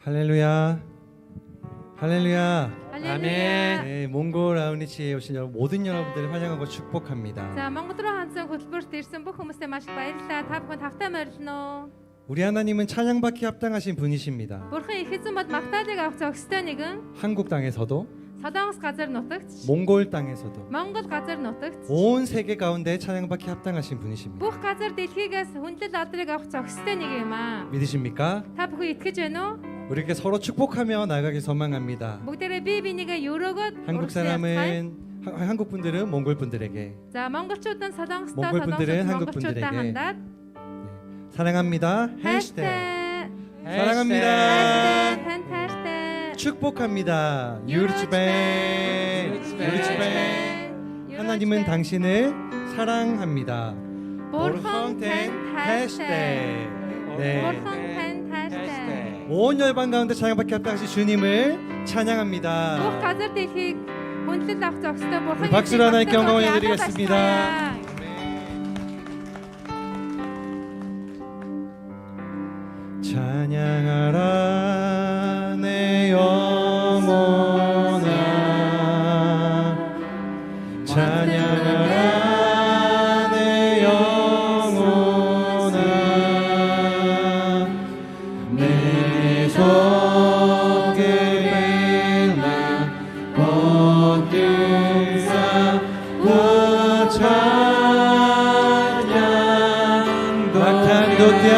할렐루야. 할렐루야. 아멘. 네, 몽골 아우니치에 오신 모든 여러분들을 환영하고 축복합니다. За Монгол руу хандсан хөтөлбөрт ирсэн бүх хүмүүстээ маш их баярлалаа. Та бүхэн тавтай морилно. 우리 하나님은 찬양받기 합당하신 분이십니다. Бурхан их эзэн бод магтаалыг авах зохистой нэгэн. 한국 땅에서도 Солонгос газар нутагт, 몽골 땅에서도 Монгол газар нутагт 온 세계 가운데 찬양받기 합당하신 분이십니다. бүх газар дэлхийгээс хүндлэл адрыг авах зохистой нэг юм аа. 믿으십니까? Та бүхэн итгэж байна уу? 우리에게 서로 축복하며 나가길 소망합니다. Бүгдээрээ бие биенийгээ өрөөгөөд 한국 урагшаа явцгаая. 사람은 한국 분들은 몽골 분들에게, За монголчууд нь солонгостой, 몽골 분들은 солонгосууд 한국 монголчуудтай 분들에게. хандаад 사랑합니다. 해시태그. 사랑합니다. 팬타스틱. 축복합니다. 유르츠벤. 하나님은 당신을 사랑합니다. Бурхан 해시태그. 네. Бурхан 팬타스틱. 온 열방 가운데 찬양받기 합당하신 주님을 Бүх 찬양합니다. газар дэлхийг хүндлэл авах зохистой Бурхан. 박수로 하나님께 영광 올려드리겠습니다. 찬양하라 내 영혼아, 찬양하라 내 영혼아, 내 속에 난 꽃들사 그 찬양 막탄도띠아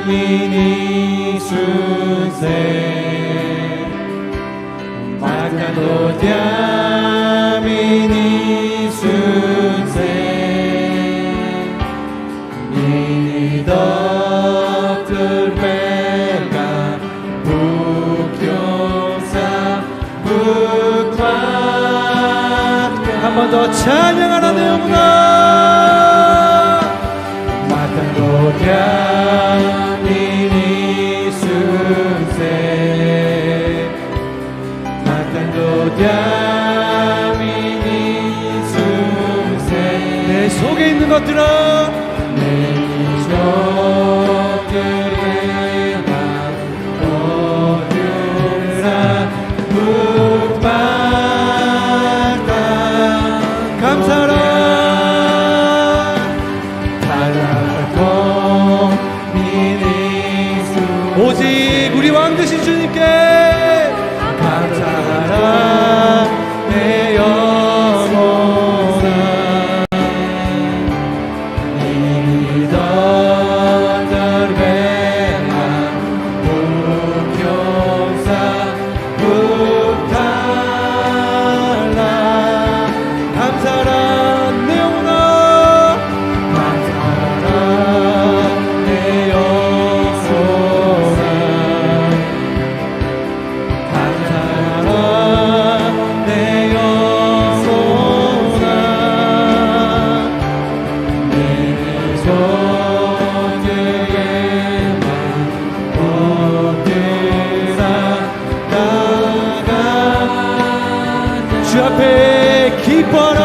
미니 수세 마카도디아 미니 수세 미니 덕들 배가 북교사 북방 한 번 더 찬양하라 내 영혼아 마카도디아 내 속에 있는 것들아 내 속에 모두라 북방다 감사라 달라고 미니수 오직 우리 왕 되신 주님께 감사하라 내 영혼아 믿었던 배나 북경사 북달라 감사하라 내 영혼아 감사하라 내 영혼아 감사하라 내 영혼아 내 속에만 모두라 나가자 주 앞에 기뻐라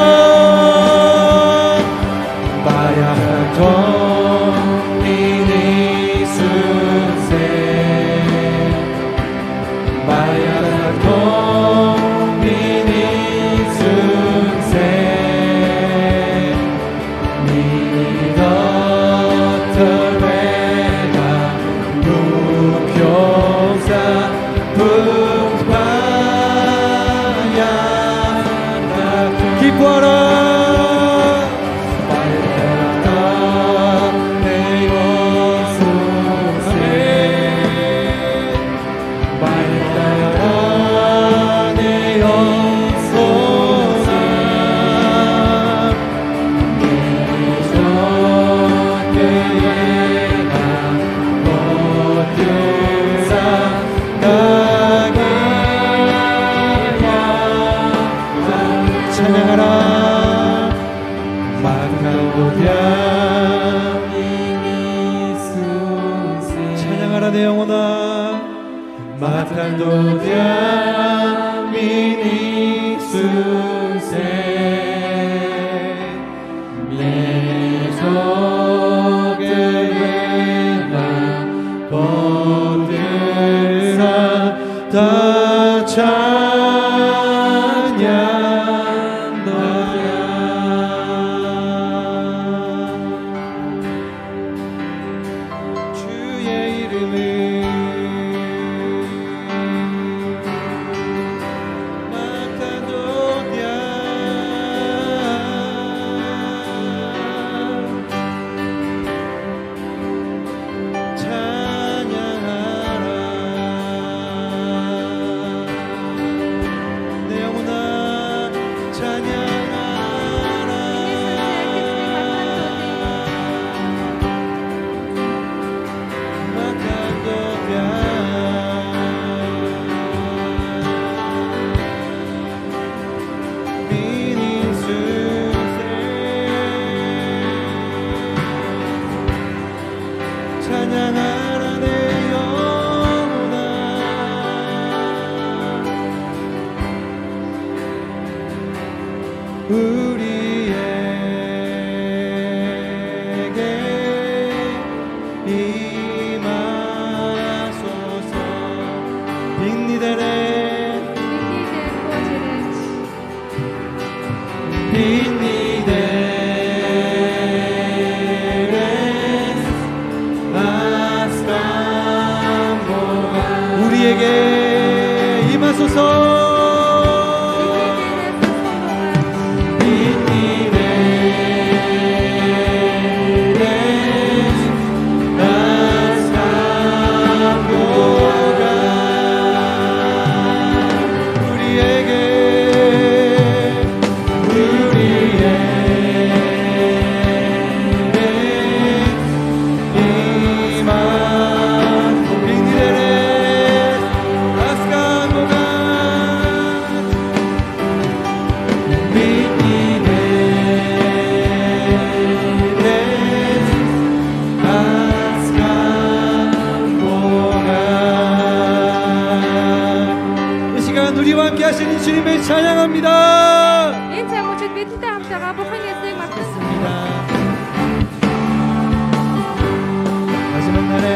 마야도 미니 수세 마야도 미니 순세 미덕 터베가 북교사 북방야 기뻐라 마야도 내 영혼에 마야도 내 영혼아 내 속에가 모두라 나가야 찬양하라 마카도디아 찬양하라 내 영혼아 마탄도디아 미니 수세 내 속에 주의 이름을 찬양하라 내 영혼아 우리에게 임하소서 빅리데레 우리에게 임하소서 우리와 함께 하시는 주님을 찬양합니다. Энэ цаг мөчид бидэнтэй хамтдаа Бурхан Есүсийг магтаасна. 마지막 날에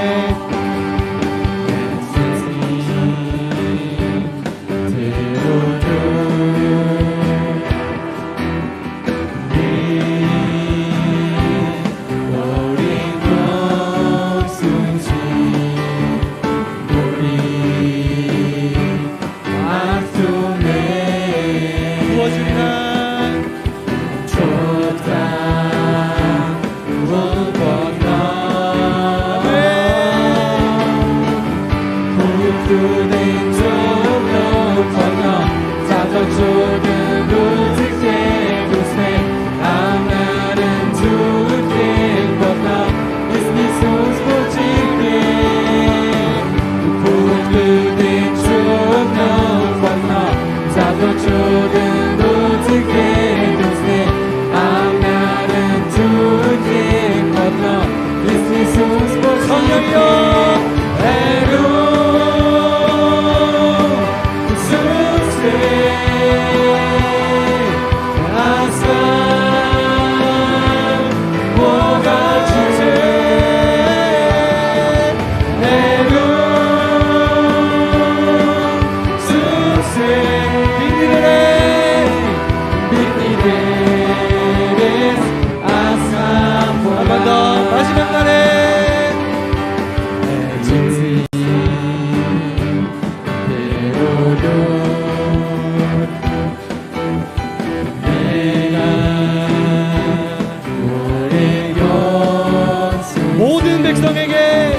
모든 백성에게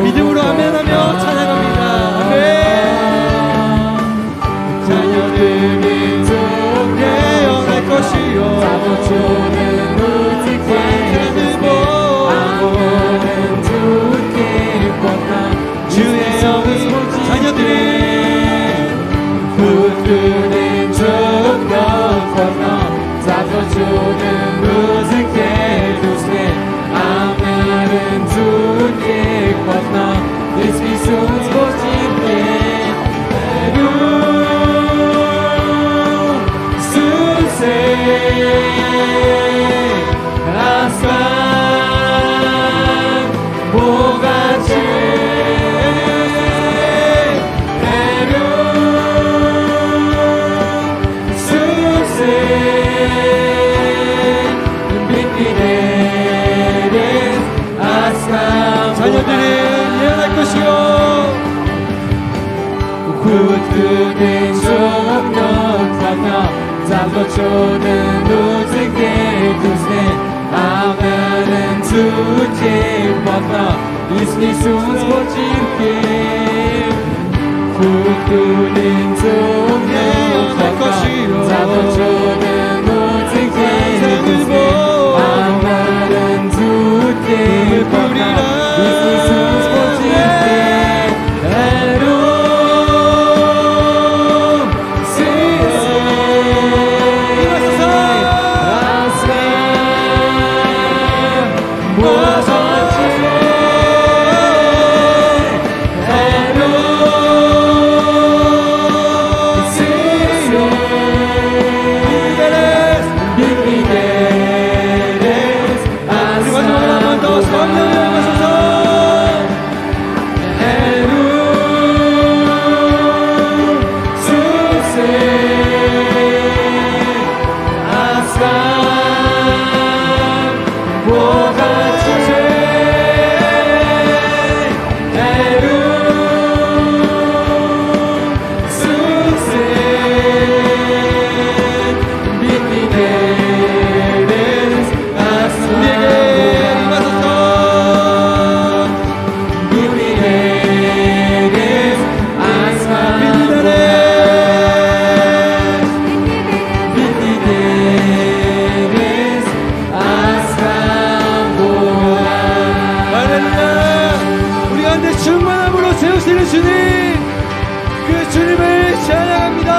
믿음으로 아멘하며 찬양합니다. 아멘. 자녀들 민족에 영할 것이요 주의 영이 자녀들이 붙드는 조건 건너 잡아주는 무색해 두세 아멘 굳건한 정력 건너 잡고 쪼는 우승의 구세 아마는 주제 건너 이스니 숨소질게 굳건한 정력 건너 잡고 쪼는 우승의 구세 아마는 주제 건너 이스니 숨소질게 충만함으로 세우시는 주님, 그 주님을 찬양합니다.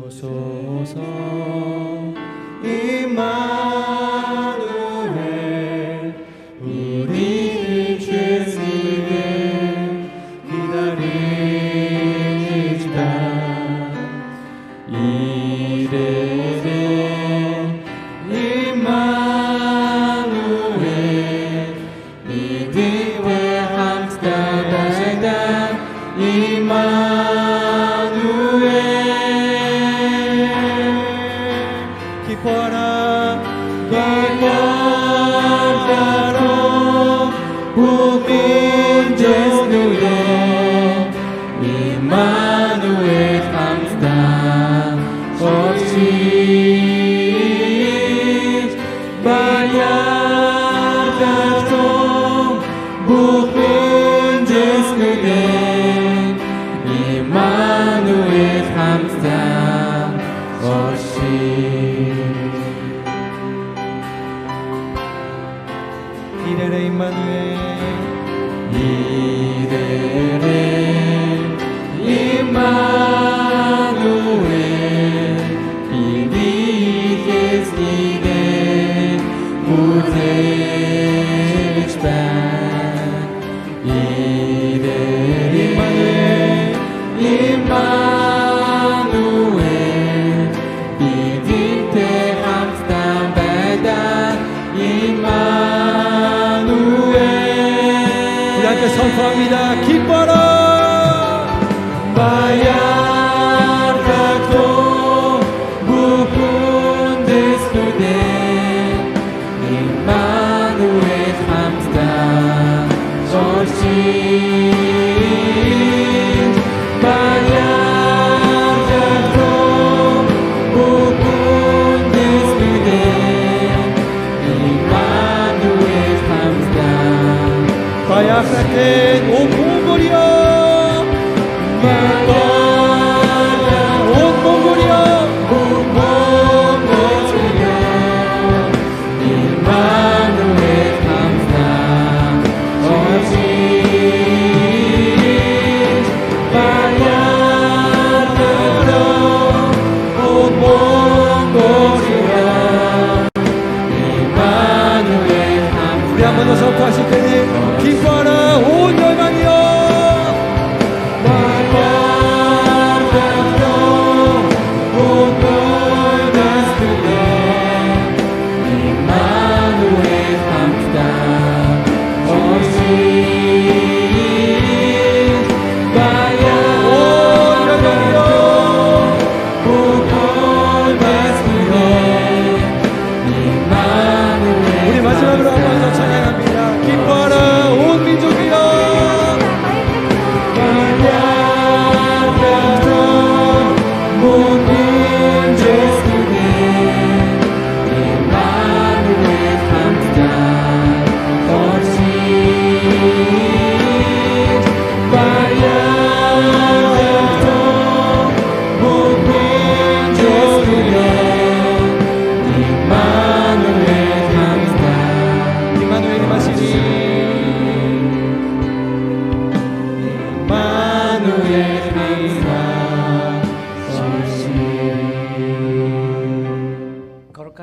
오소서 임마누엘 우리 주님을 기다리시다 이래래 임마누엘 믿음의 함스터다시다 임마누엘 기뻐라 기뻐라 복인 예수여 임마누엘 함스터 없이 바야다통 복인 예수여 임마누엘 함스터 없이 이래래 임마누엘 이래래 임마누엘 비비게스니게 무대주다 이래래 임마누엘 비디테 함스tam베다 임마누엘 우리 함께 선포합니다. 기뻐라 바야르카토 무분데스토데 임마누엘 함스타 절시 바야르카토 무분데스토데 임마누엘 함스타 바야흐라텐 온 몽골이여 온 몽골이여 임마누엘 함스타 어지 바야흐라 온 몽골이여 임마누엘 함스타 우리 한 번 더 선포하실 테니 기뻐하라 온 열방이여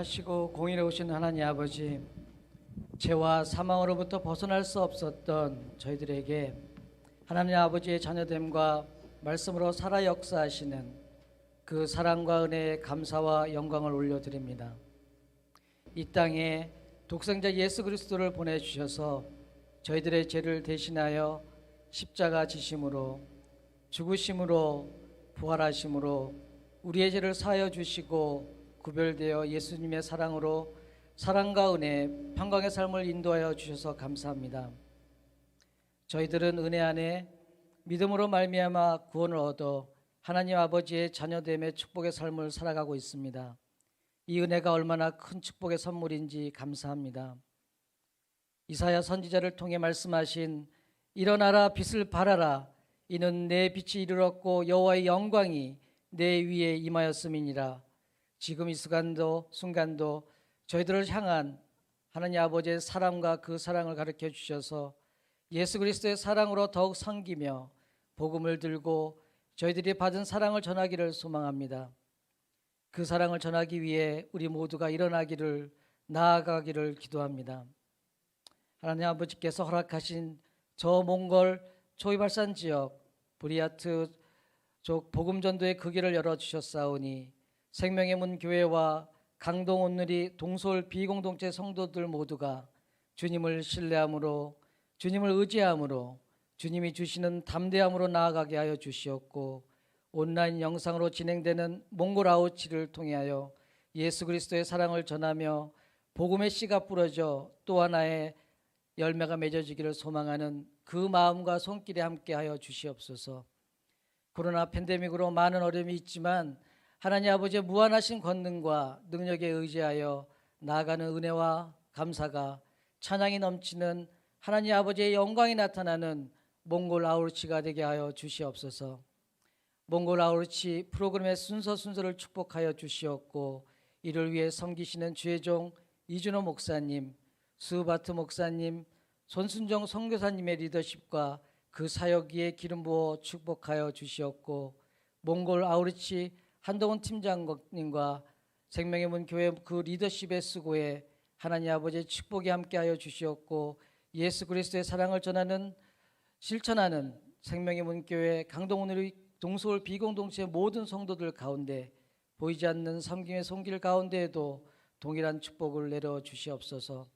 자비하시고 공의에 오신 하나님 아버지, 죄와 사망으로부터 벗어날 수 없었던 저희들에게 하나님 아버지의 자녀됨과 말씀으로 살아 역사하시는 그 사랑과 은혜에 감사와 영광을 올려드립니다. 이 땅에 독생자 예수 그리스도를 보내주셔서 저희들의 죄를 대신하여 십자가 지심으로 죽으심으로 부활하심으로 우리의 죄를 사하여 주시고 구별되어 예수님의 사랑으로 사랑과 은혜, 평강의 삶을 인도하여 주셔서 감사합니다. 저희들은 은혜 안에 믿음으로 말미암아 구원을 얻어 하나님 아버지의 자녀됨의 축복의 삶을 살아가고 있습니다. 이 은혜가 얼마나 큰 축복의 선물인지 감사합니다. 이사야 선지자를 통해 말씀하신 일어나라 빛을 발하라 이는 내 빛이 이르렀고 여호와의 영광이 내 위에 임하였음이니라. 지금 이 순간도 저희들을 향한 하나님 아버지의 사랑과 그 사랑을 가르쳐 주셔서 예수 그리스도의 사랑으로 더욱 섬기며 복음을 들고 저희들이 받은 사랑을 전하기를 소망합니다. 그 사랑을 전하기 위해 우리 모두가 일어나기를 나아가기를 기도합니다. 하나님 아버지께서 허락하신 저 몽골 초이발산 지역 브리아트 족 복음전도의 그 길을 열어주셨사오니 생명의 문 교회와 강동 온누리 동솔 비공동체 성도들 모두가 주님을 신뢰함으로 주님을 의지함으로 주님이 주시는 담대함으로 나아가게 하여 주시옵고 온라인 영상으로 진행되는 몽골 아웃치를 통하여 예수 그리스도의 사랑을 전하며 복음의 씨가 뿌려져 또 하나의 열매가 맺어지기를 소망하는 그 마음과 손길에 함께하여 주시옵소서. 코로나 팬데믹으로 많은 어려움이 있지만 하나님 아버지의 무한하신 권능과 능력에 의지하여 나아가는 은혜와 감사가 찬양이 넘치는 하나님 아버지의 영광이 나타나는 몽골 아우르치가 되게 하여 주시옵소서. 몽골 아우르치 프로그램의 순서를 축복하여 주시옵고 이를 위해 섬기시는 주의 종 이준호 목사님, 수바트 목사님, 손순정 선교사님의 리더십과 그 사역 위에 기름 부어 축복하여 주시옵고 몽골 아우르치 한동훈 팀장님과 생명의 문 교회 그 리더십의 수고에 하나님 아버지의 축복이 함께하여 주시옵고 예수 그리스도의 사랑을 전하는 실천하는 생명의 문 교회 강동훈의 동서울 비공동체 모든 성도들 가운데 보이지 않는 섬김의 손길 가운데에도 동일한 축복을 내려 주시옵소서.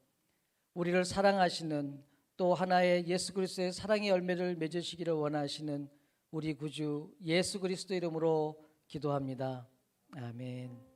우리를 사랑하시는 또 하나의 예수 그리스도의 사랑의 열매를 맺으시기를 원하시는 우리 구주 예수 그리스도 이름으로 기도합니다. 아멘.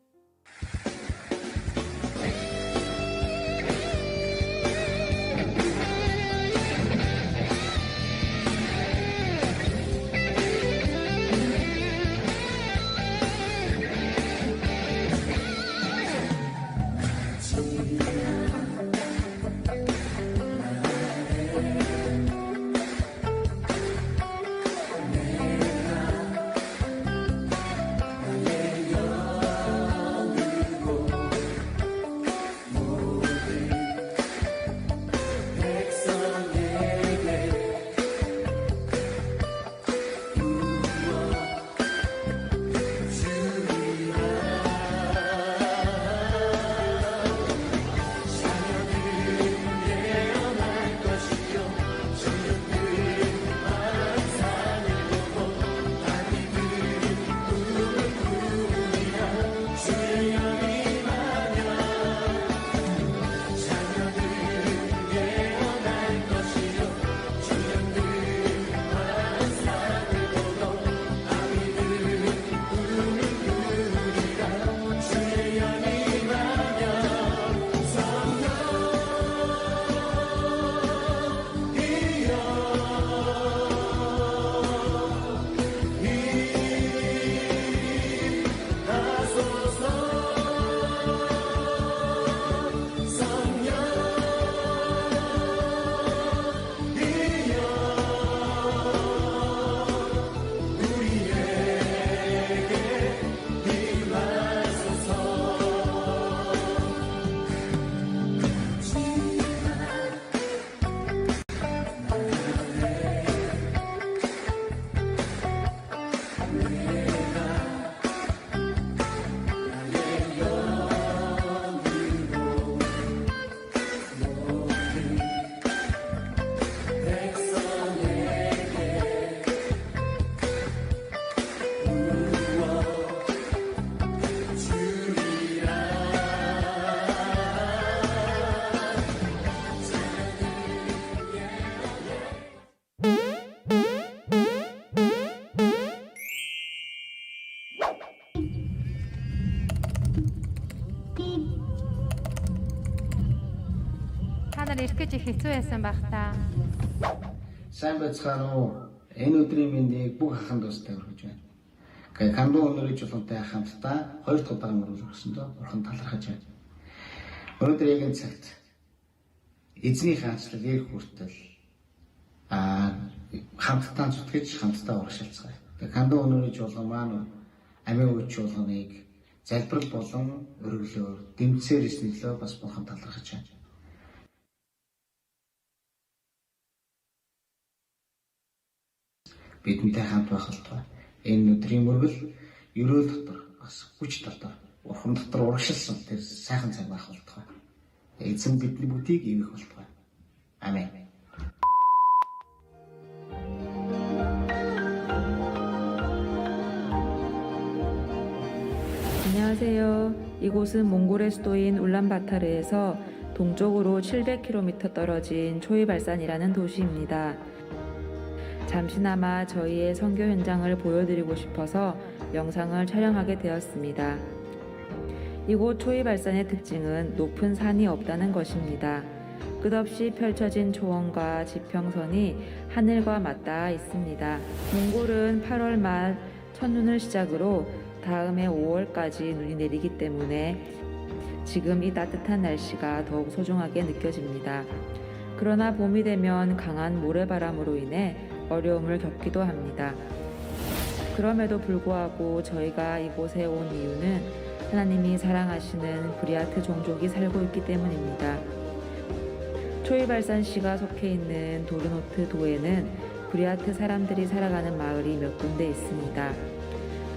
нар ирэх гэж их хэцүү байсан байх та. Сайн байцгаана уу? Энэ өдрийн мэндийг бүх ахын дүүстэй хүргэж байна. Гэхдээ Канду өнөөгийн жуулантай хамтдаа 2 дахь удаагийн мөрөөр өгсөндөө бурхан талархаж байна. Өнөөдөр яг энэ цагт эзний хаанчлал ирэх хүртэл хамтдаа зүтгэж хамтдаа урагшилцгаая. Тэгээ Канду өнөөгийн жуулган маань амийн үеч жуулганыг залбирал болон өргөлөөр дэмцээр эснэлөө бас бурхан талархаж байна. Бидэнтэй хамт байх болтугай. Энэ өдрийн мөргөл ерөөл дотор бас хүч дотор бурхан дотор урагшилсан тэр сайхан цаг байх болтугай. Эзэн бидний бүдийг ивэх болтугай. Амен. 안녕하세요. 이곳은 몽골의 수도인 울란바타르에서 동쪽으로 700km 떨어진 초이발산이라는 도시입니다. 잠시나마 저희의 선교 현장을 보여드리고 싶어서 영상을 촬영하게 되었습니다. 이곳 초이발산의 특징은 높은 산이 없다는 것입니다. 끝없이 펼쳐진 초원과 지평선이 하늘과 맞닿아 있습니다. 몽골은 8월 말 첫눈을 시작으로 다음해 5월까지 눈이 내리기 때문에 지금 이 따뜻한 날씨가 더욱 소중하게 느껴집니다. 그러나 봄이 되면 강한 모래바람으로 인해 어려움을 겪기도 합니다. 그럼에도 불구하고 저희가 이곳에 온 이유는 하나님이 사랑하시는 브리아트 종족이 살고 있기 때문입니다. 초이발산시가 속해 있는 도르노트 도에는 브리아트 사람들이 살아가는 마을이 몇 군데 있습니다.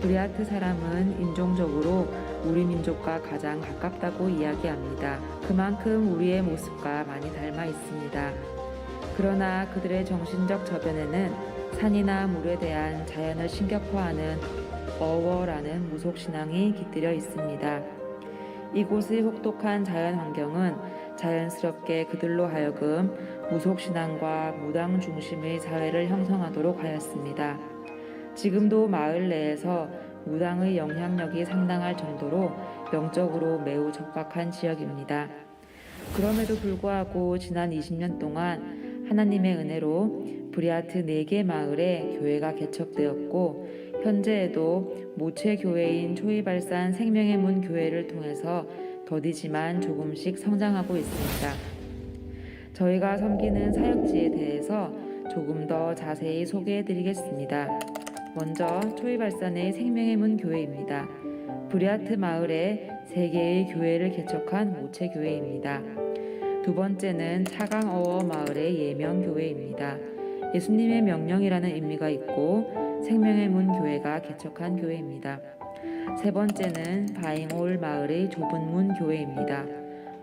브리아트 사람은 인종적으로 우리 민족과 가장 가깝다고 이야기합니다. 그만큼 우리의 모습과 많이 닮아 있습니다. 그러나 그들의 정신적 저변에는 산이나 물에 대한 자연을 신격화하는 어워라는 무속신앙이 깃들여 있습니다. 이곳의 혹독한 자연 환경은 자연스럽게 그들로 하여금 무속신앙과 무당 중심의 사회를 형성하도록 하였습니다. 지금도 마을 내에서 무당의 영향력이 상당할 정도로 영적으로 매우 적박한 지역입니다. 그럼에도 불구하고 지난 20년 동안 하나님의 은혜로 브리아트 4개 마을에 교회가 개척되었고 현재에도 모체 교회인 초이발산 생명의 문 교회를 통해서 더디지만 조금씩 성장하고 있습니다. 저희가 섬기는 사역지에 대해서 조금 더 자세히 소개해 드리겠습니다. 먼저 초이발산의 생명의 문 교회입니다. 브리아트 마을에 3개의 교회를 개척한 모체 교회입니다. 두 번째는 차강어워 마을의 예명 교회입니다. 예수님의 명령이라는 의미가 있고 생명의 문 교회가 개척한 교회입니다. 세 번째는 바잉올 마을의 좁은 문 교회입니다.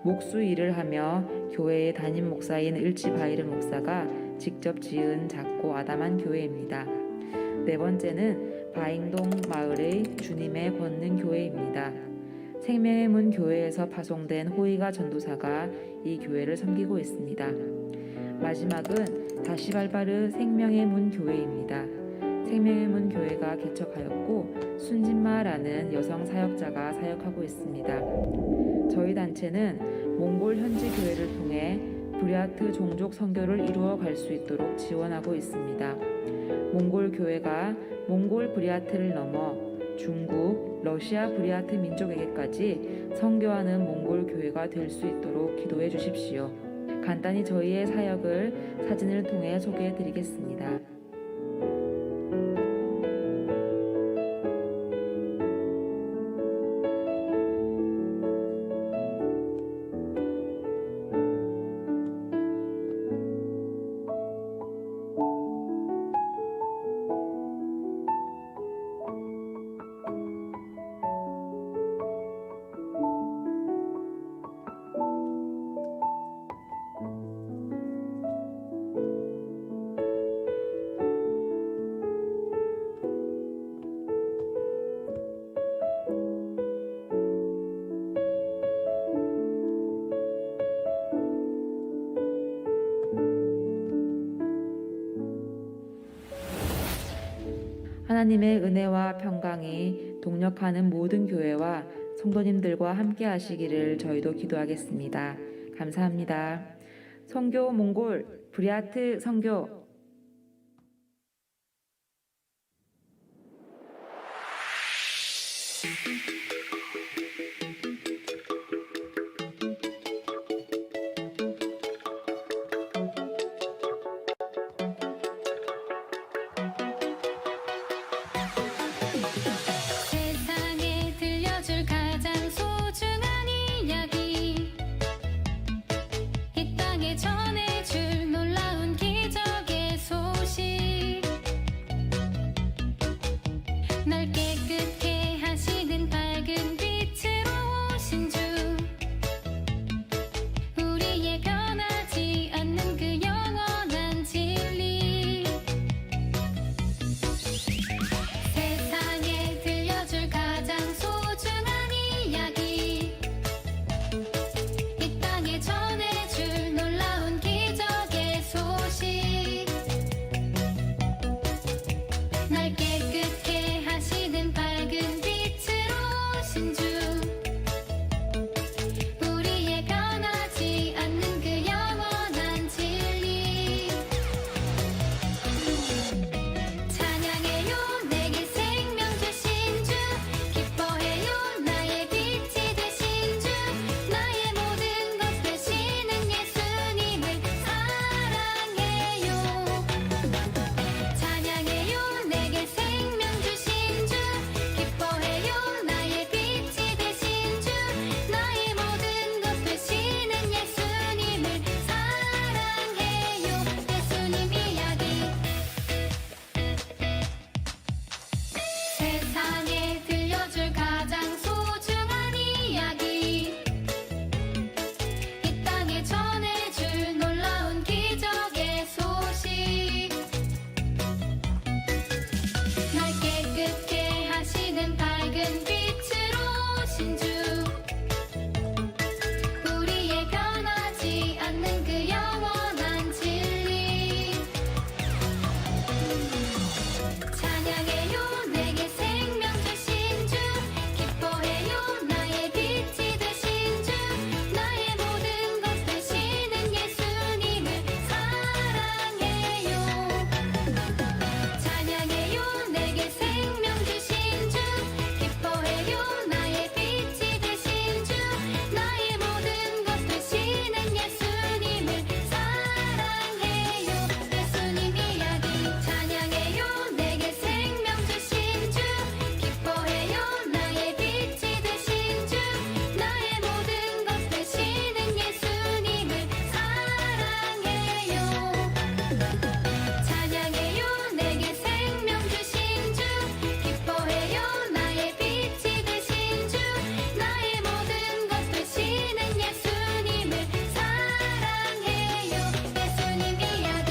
목수 일을 하며 교회의 담임 목사인 을지바이르 목사가 직접 지은 작고 아담한 교회입니다. 네 번째는 바잉동 마을의 주님의 권능 교회입니다. 생명의 문 교회에서 파송된 호이가 전도사가 이 교회를 섬기고 있습니다. 마지막은 다시발바르 생명의 문 교회입니다. 생명의 문 교회가 개척하였고 순진마라는 여성 사역자가 사역하고 있습니다. 저희 단체는 몽골 현지 교회를 통해 브리아트 종족 선교를 이루어 갈 수 있도록 지원하고 있습니다. 몽골 교회가 몽골 브리아트를 넘어 중국, 러시아 브리아트 민족에게까지 선교하는 몽골 교회가 될 수 있도록 기도해 주십시오. 간단히 저희의 사역을 사진을 통해 소개해 드리겠습니다. 하나님의 은혜와 평강이 동력하는 모든 교회와 성도님들과 함께 하시기를 저희도 기도하겠습니다. 감사합니다. 선교 몽골 브리아트 선교. 세상에 들려줄 가장 소중한 이야기, 이 땅에 전해줄 놀라운 기적의 소식. 날 깨끗게 하시는 밝은 빛으로 오신 주, 우리의 변하지 않는 그 영원한 진리. 세상에 들려줄 가장 소중한 이야기, 이 땅에 전해줄 놀라운 기적의 소식. 날 깨끗게 하시는 밝은 빛으로 오신 주, 우리의 변하지 않는 그 영원한 진리. 찬양해요 내게 생명 주신 주, 기뻐해요 나의 빛이 되신 주, 나의 모든 것 되시는 예수님을 사랑해요. 찬양해요 내게 생명 주신 주, 기뻐해요 나의 빛이 되신 주, 나의 모든 것 되시는 예수님을 사랑해요. 예수님 이야기. 세상에 들려줄 가장 소중한 이야기, 이 땅에 전해줄 놀라운 기적의 소식. 날 깨끗게 하시는 밝은 빛으로 오신 주, 우리의 변하지 않는 그 영원한 진리. 찬양해요 내게 생명 주신 주, 기뻐해요 나의 빛이 되신 주, 나의 모든 것 되시는 예수님을 사랑해요. 찬양해요 내게 생명 주신 주, 기뻐해요 나의 빛이 되신 주, 나의 모든 것 되시는 예수님을 사랑해요. 예수님 이야기. 찬양해요 내게 생명 주신 주, 기뻐해요 나의 빛이 되신 주, 나의 모든 것 되시는 예수님을 사랑해요. 찬양해요 내게 생명 주신 주, 기뻐해요 나의 빛이 되신 주, 나의 모든 것 되시는 예수님을 사랑해요. 예수님 이야기.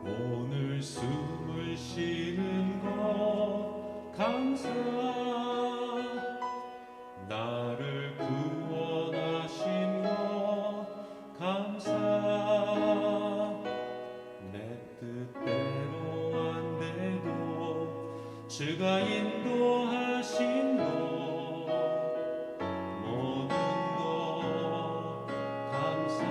오늘 숨을 쉬는 것 감사 나를 구원하신 것 감사 내 뜻대로 안 돼도 주가 인도하신 것 모든 것 감사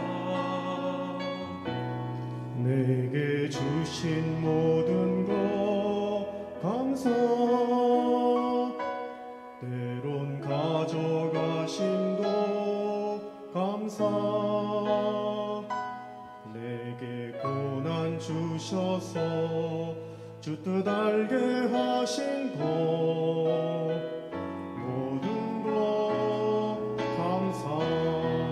내게 주신 모든 것 감사 때론 가져가신 것 감사 내게 고난 주셔서 주 뜻 알게 하신 것 모든 것 감사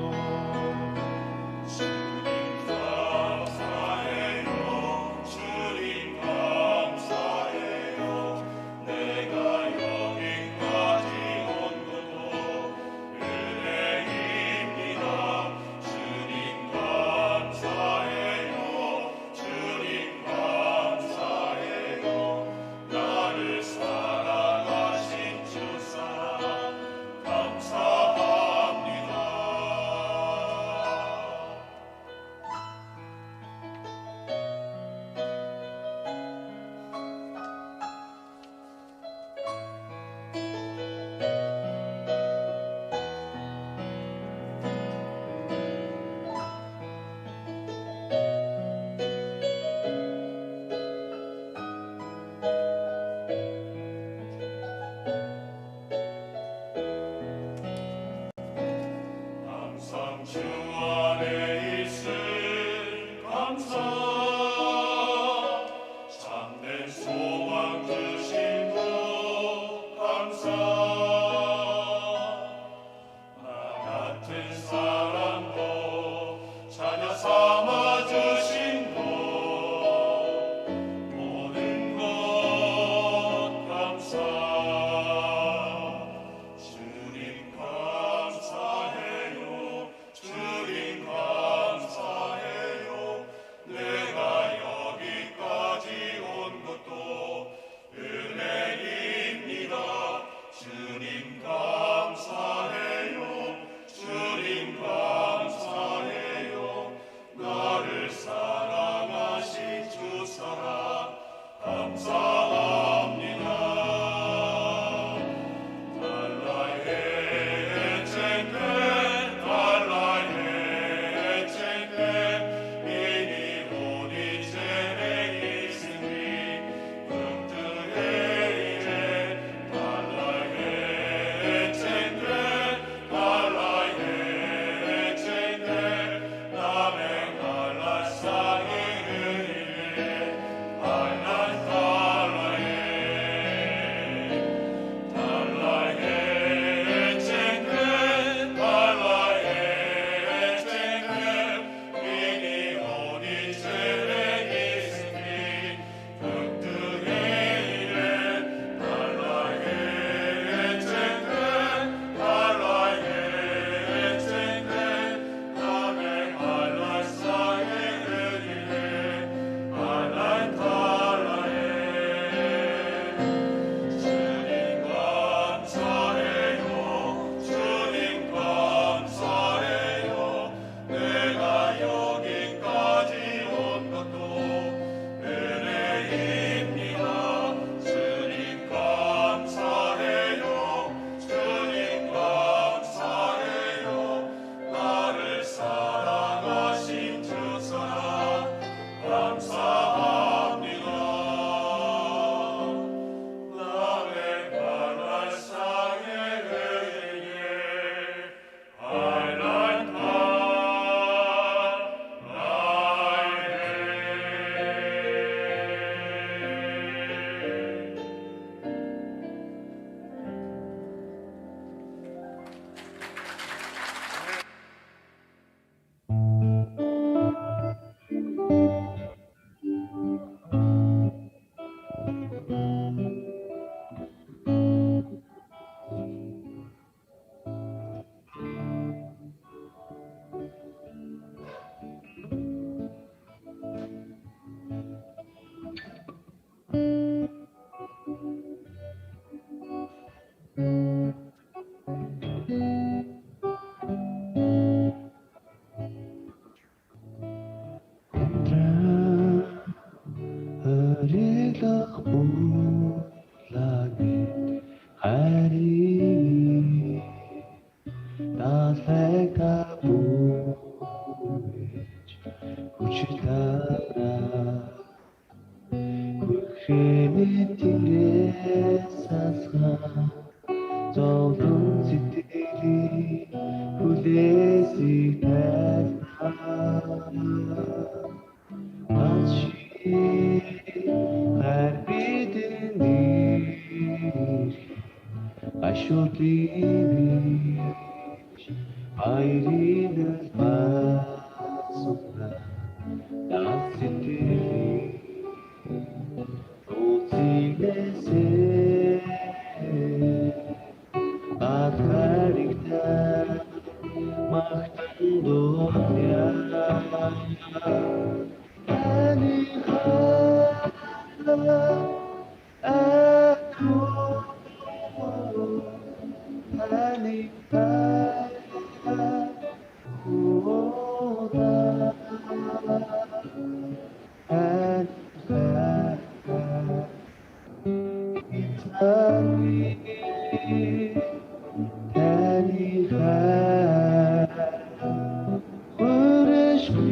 주 안에 있을 감사 참된 소망 주신 것 감사 나 같은 사람도 자녀 삼아 주신 것 모든 것 감사 주님 감사해요 주님 감사해요 내가 여기까지 온 것도 은혜입니다 주님 감사해요 주님 감사해요 Arıda bulagit hari Daseka buich Kuchitara Kukhini tingre sasga Zolun sitiri Kudesi testa Aşi Harbidenir Aşotidir Ayrılır basına Nasittir Tutsilese Atkarikta Mahtan doya Ani hala Aku Ani hala Kuoda Ani hala Itani Ani hala Kureshki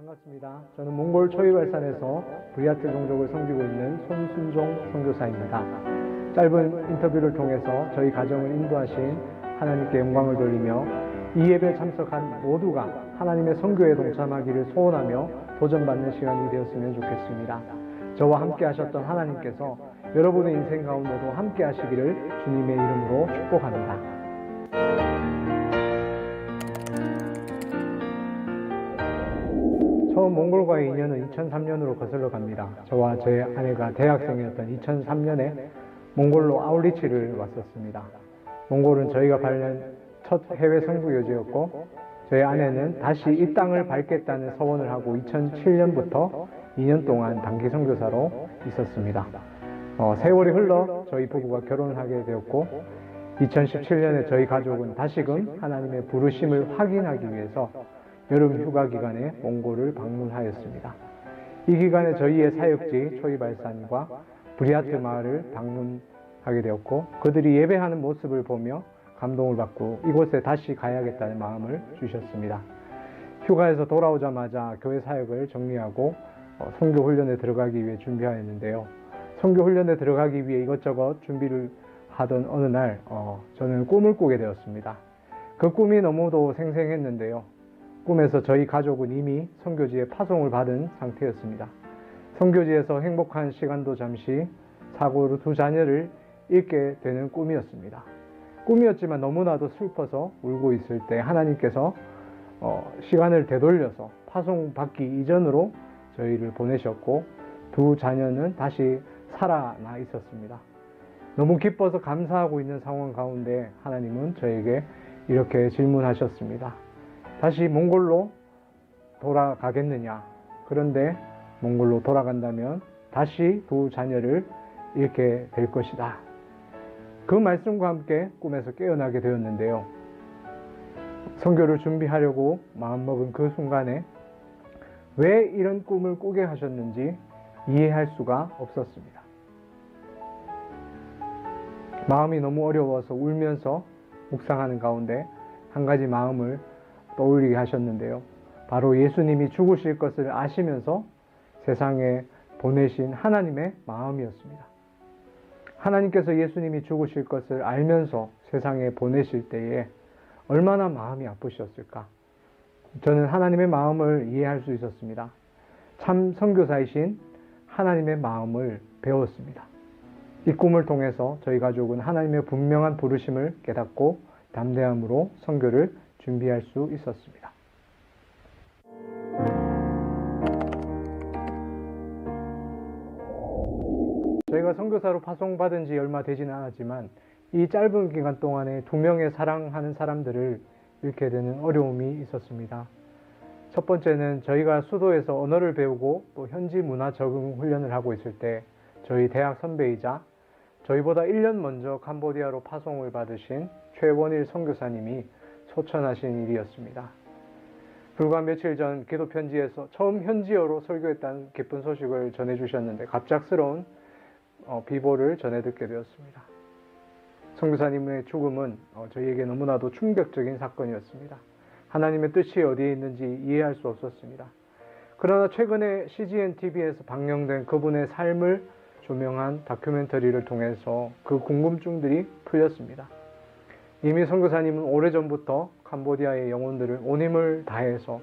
반갑습니다. 저는 몽골 초이발산에서 브리아트 종족을 섬기고 있는 손순종 선교사입니다. 짧은 인터뷰를 통해서 저희 가정을 인도하신 하나님께 영광을 돌리며 이 예배에 참석한 모두가 하나님의 선교에 동참하기를 소원하며 도전받는 시간이 되었으면 좋겠습니다. 저와 함께 하셨던 하나님께서 여러분의 인생 가운데도 함께 하시기를 주님의 이름으로 축복합니다. 처음 몽골과의 인연은 2003년으로 거슬러 갑니다. 저와 제 아내가 대학생이었던 2003년에 몽골로 아울리치를 왔었습니다. 몽골은 저희가 발견 첫 해외 선구 여지였고 저희 아내는 다시 이 땅을 밟겠다는 서원을 하고 2007년부터 2년 동안 단기 선교사로 있었습니다. 세월이 흘러 저희 부부가 결혼을 하게 되었고 2017년에 저희 가족은 다시금 하나님의 부르심을 확인하기 위해서 여름 휴가 기간에 몽골을 방문하였습니다. 이 기간에 저희의 사역지 초이발산과 브리아트 마을을 방문하게 되었고 그들이 예배하는 모습을 보며 감동을 받고 이곳에 다시 가야겠다는 마음을 주셨습니다. 휴가에서 돌아오자마자 교회 사역을 정리하고 선교 훈련에 들어가기 위해 준비하였는데요. 선교 훈련에 들어가기 위해 이것저것 준비를 하던 어느 날 저는 꿈을 꾸게 되었습니다. 그 꿈이 너무도 생생했는데요. 꿈에서 저희 가족은 이미 선교지에 파송을 받은 상태였습니다. 선교지에서 행복한 시간도 잠시 사고로 두 자녀를 잃게 되는 꿈이었습니다. 꿈이었지만 너무나도 슬퍼서 울고 있을 때 하나님께서 시간을 되돌려서 파송받기 이전으로 저희를 보내셨고 두 자녀는 다시 살아나 있었습니다. 너무 기뻐서 감사하고 있는 상황 가운데 하나님은 저에게 이렇게 질문하셨습니다. 다시 몽골로 돌아가겠느냐? 그런데 몽골로 돌아간다면 다시 두 자녀를 잃게 될 것이다. 그 말씀과 함께 꿈에서 깨어나게 되었는데요. 선교를 준비하려고 마음먹은 그 순간에 왜 이런 꿈을 꾸게 하셨는지 이해할 수가 없었습니다. 마음이 너무 어려워서 울면서 묵상하는 가운데 한 가지 마음을 떠올리게 하셨는데요. 바로 예수님이 죽으실 것을 아시면서 세상에 보내신 하나님의 마음이었습니다. 하나님께서 예수님이 죽으실 것을 알면서 세상에 보내실 때에 얼마나 마음이 아프셨을까? 저는 하나님의 마음을 이해할 수 있었습니다. 참 선교사이신 하나님의 마음을 배웠습니다. 이 꿈을 통해서 저희 가족은 하나님의 분명한 부르심을 깨닫고 담대함으로 선교를 준비할 수 있었습니다. 저희가 선교사로 파송받은 지 얼마 되지는 않았지만 이 짧은 기간 동안에 2명의 사랑하는 사람들을 잃게 되는 어려움이 있었습니다. 첫 번째는 저희가 수도에서 언어를 배우고 또 현지 문화 적응 훈련을 하고 있을 때 저희 대학 선배이자 저희보다 1년 먼저 캄보디아로 파송을 받으신 최원일 선교사님이 소천하신 일이었습니다. 불과 며칠 전 기도 편지에서 처음 현지어로 설교했다는 기쁜 소식을 전해주셨는데 갑작스러운 비보를 전해 듣게 되었습니다. 선교사님의 죽음은 저희에게 너무나도 충격적인 사건이었습니다. 하나님의 뜻이 어디에 있는지 이해할 수 없었습니다. 그러나 최근에 CGN TV에서 방영된 그분의 삶을 조명한 다큐멘터리를 통해서 그 궁금증들이 풀렸습니다. 이미 선교사님은 오래전부터 캄보디아의 영혼들을 온 힘을 다해서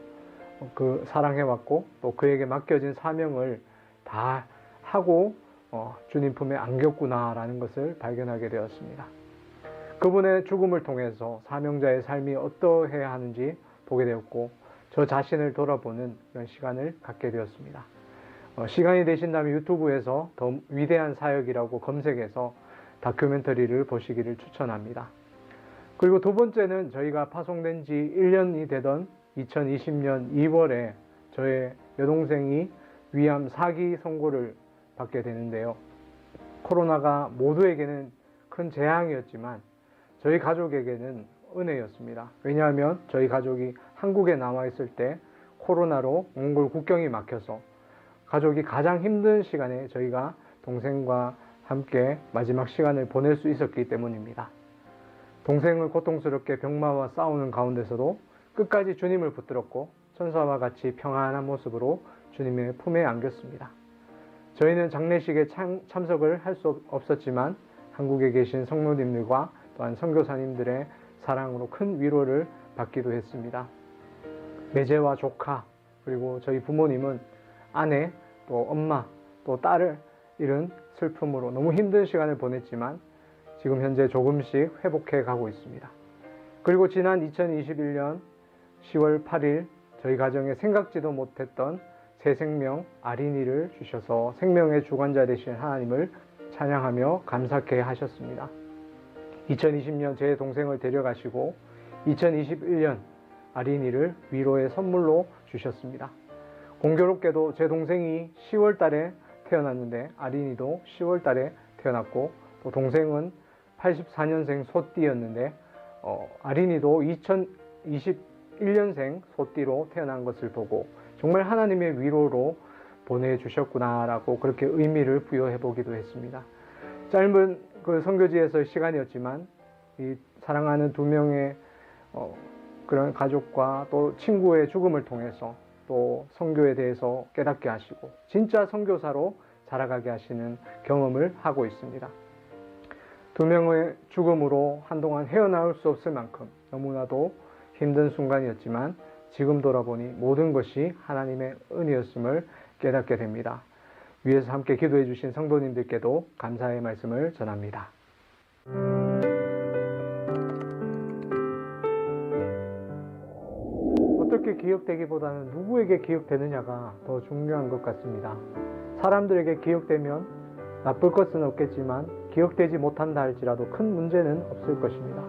사랑해왔고 또 그에게 맡겨진 사명을 다 하고 주님 품에 안겼구나라는 것을 발견하게 되었습니다. 그분의 죽음을 통해서 사명자의 삶이 어떠해야 하는지 보게 되었고 저 자신을 돌아보는 그런 시간을 갖게 되었습니다. 시간이 되신다면 유튜브에서 더 위대한 사역이라고 검색해서 다큐멘터리를 보시기를 추천합니다. 그리고 두 번째는 저희가 파송된 지 1년이 되던 2020년 2월에 저의 여동생이 위암 4기 선고를 받게 되는데요. 코로나가 모두에게는 큰 재앙이었지만 저희 가족에게는 은혜였습니다. 왜냐하면 저희 가족이 한국에 남아 있을 때 코로나로 몽골 국경이 막혀서 가족이 가장 힘든 시간에 저희가 동생과 함께 마지막 시간을 보낼 수 있었기 때문입니다. 동생은 고통스럽게 병마와 싸우는 가운데서도 끝까지 주님을 붙들었고 천사와 같이 평안한 모습으로 주님의 품에 안겼습니다. 저희는 장례식에 참석을 할 수 없었지만 한국에 계신 성도님들과 또한 선교사님들의 사랑으로 큰 위로를 받기도 했습니다. 매제와 조카 그리고 저희 부모님은 아내 또 엄마 또 딸을 잃은 슬픔으로 너무 힘든 시간을 보냈지만 지금 현재 조금씩 회복해 가고 있습니다. 그리고 지난 2021년 10월 8일 저희 가정에 생각지도 못했던 새 생명 아린이를 주셔서 생명의 주관자 되신 하나님을 찬양하며 감사케 하셨습니다. 2020년 제 동생을 데려가시고 2021년 아린이를 위로의 선물로 주셨습니다. 공교롭게도 제 동생이 10월 달에 태어났는데 아린이도 10월 달에 태어났고 또 동생은 84년생 소띠였는데 아린이도 2021년생 소띠로 태어난 것을 보고 정말 하나님의 위로로 보내주셨구나라고 그렇게 의미를 부여해 보기도 했습니다. 짧은 그 선교지에서의 시간이었지만 이 사랑하는 두 명의 그런 가족과 또 친구의 죽음을 통해서 또 선교에 대해서 깨닫게 하시고 진짜 선교사로 자라가게 하시는 경험을 하고 있습니다. 두 명의 죽음으로 한동안 헤어나올 수 없을 만큼 너무나도 힘든 순간이었지만 지금 돌아보니 모든 것이 하나님의 은혜였음을 깨닫게 됩니다. 위에서 함께 기도해 주신 성도님들께도 감사의 말씀을 전합니다. 어떻게 기억되기보다는 누구에게 기억되느냐가 더 중요한 것 같습니다. 사람들에게 기억되면 나쁠 것은 없겠지만 기억되지 못한다 할지라도 큰 문제는 없을 것입니다.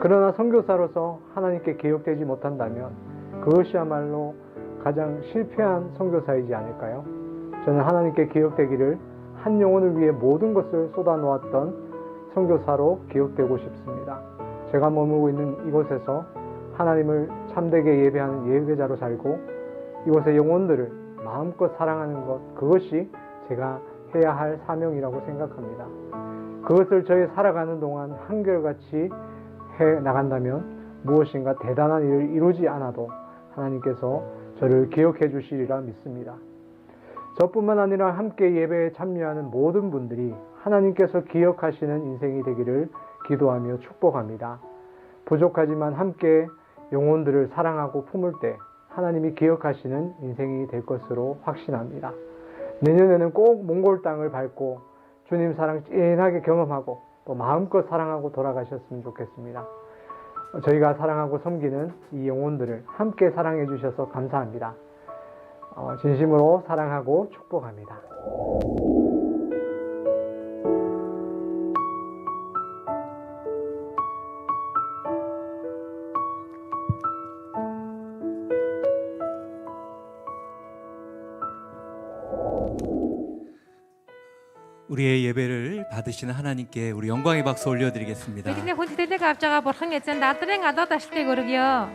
그러나 선교사로서 하나님께 기억되지 못한다면 그것이야말로 가장 실패한 선교사이지 않을까요? 저는 하나님께 기억되기를 한 영혼을 위해 모든 것을 쏟아놓았던 선교사로 기억되고 싶습니다. 제가 머물고 있는 이곳에서 하나님을 참되게 예배하는 예배자로 살고 이곳의 영혼들을 마음껏 사랑하는 것, 그것이 제가 해야 할 사명이라고 생각합니다. 그것을 저희 살아가는 동안 한결같이 해 나간다면 무엇인가 대단한 일을 이루지 않아도 하나님께서 저를 기억해 주시리라 믿습니다. 저뿐만 아니라 함께 예배에 참여하는 모든 분들이 하나님께서 기억하시는 인생이 되기를 기도하며 축복합니다. 부족하지만 함께 영혼들을 사랑하고 품을 때 하나님이 기억하시는 인생이 될 것으로 확신합니다. 내년에는 꼭 몽골 땅을 밟고 주님 사랑 찐하게 경험하고 또 마음껏 사랑하고 돌아가셨으면 좋겠습니다. 저희가 사랑하고 섬기는 이 영혼들을 함께 사랑해 주셔서 감사합니다. 진심으로 사랑하고 축복합니다. 우리의 예배를 받으시는 하나님께 우리 영광의 박수 올려드리겠습니다. Бидний хүн сэтгэлийг авч байгаа бурхан эзэн дадрын адаад ашлыг өргөё.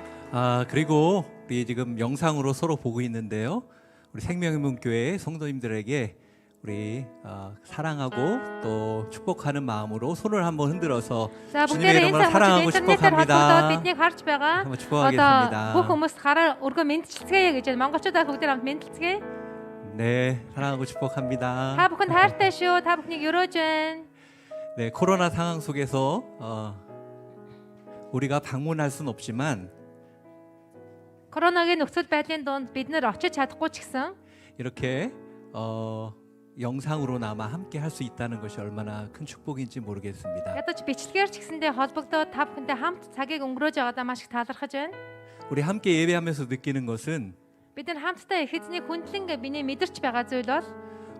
그리고 우리 지금 영상으로 서로 보고 있는데요. 우리 생명의 문교회 성도님들에게 우리 사랑하고 또 축복하는 마음으로 손을 한번 흔들어서 За 주님의 бүгдээрээ 이름으로 사랑하고 축복합니다. биднийг харж байгаа. 한번 축복하겠습니다. бүх хүмүүст хараа өргөө мэдчилцгээе гэж монголчуудаа бүгдээр хамт мэдчилцгээе. 네, 사랑하고 축복합니다. Та бүхэнд хайртай шүү. Та бүхнийг өрөөж байна. 네, 코로나 상황 속에서 우리가 방문할 수는 없지만 Коронавигийн нөхцөл байдлын дунд бид нэр очиж чадахгүй ч гэсэн 이렇게 영상으로나마 함께 할 수 있다는 것이 얼마나 큰 축복인지 모르겠습니다. ядаж бичлэгээр ч гэсэндээ холбогдоод та бүхэнтэй хамт цагийг өнгөрөөж байгаадаа маш их талархаж байна. 우리 함께 예배하면서 느끼는 것은 Бид нар хамтдаа их эзний хүндлэн биний мэдэрч байгаа зүйл бол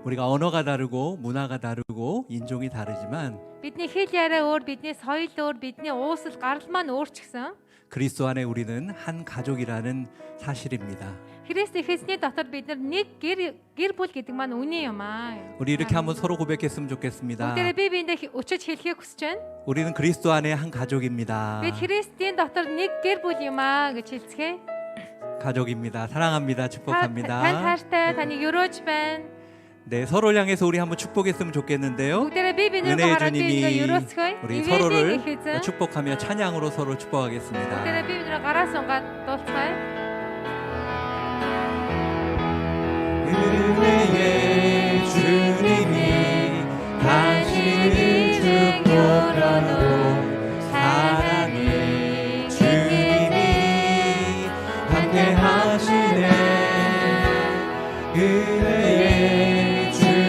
우리가 언어가 다르고 문화가 다르고 인종이 다르지만 бидний хэл яриа өөр, бидний соёл өөр, бидний ууслал гарал маань өөр ч гэсэн 그리스도 안에 우리는 한 가족이라는 사실입니다. Христ их эзний дотор бид нар нэг гэр бүл гэдэг маань үнэн юм аа. 우리 이렇게 한번 서로 고백했으면 좋겠습니다. Бүгдээрээ бие биендээ өчөж хэлхийг хүсэж байна. 우리는 그리스도 안에 한 가족입니다. Бид Христийн дотор нэг гэр бүл юм аа гэж хэлцгээе. 가족입니다. 사랑합니다. Тань 축복합니다. хайртай, таныг өрөөж байна. 네, 서로를 향해서 우리 한번 축복했으면 좋겠는데요. Бүгдээрээ бие биенээ 은혜의 хараад 주님이 биенээ өрөөцгөөе. 우리 Эвэлийн 서로를 их эзэн. 축복하며 찬양으로 서로 축복하겠습니다. Бүгдээрээ бие биенээ гараа сунгаад дуулцгаая. 은혜의 주님이 당신을 축복하고 사랑의 주님이 함께 하시네 은혜의 주님이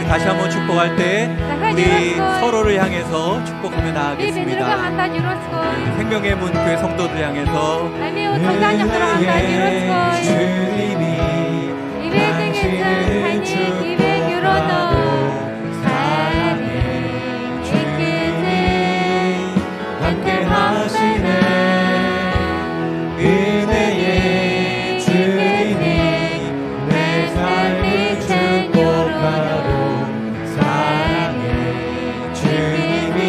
다시 한번 축복할 때 дахиад 우리 юросгоё. 서로를 향해서 축복하며 Би бидрийгээ 나아가겠습니다. хандаад юросгоё. 생명의 문 교회 성도들 향해서 Амийн утгааны дотор хандаад юросгоё. 주님이 이베딩 эзэн таны ивэг юродоо. 사랑의 주님 함께 하시네 은혜의 주님이 내 삶을 축복하고 사랑의 주님이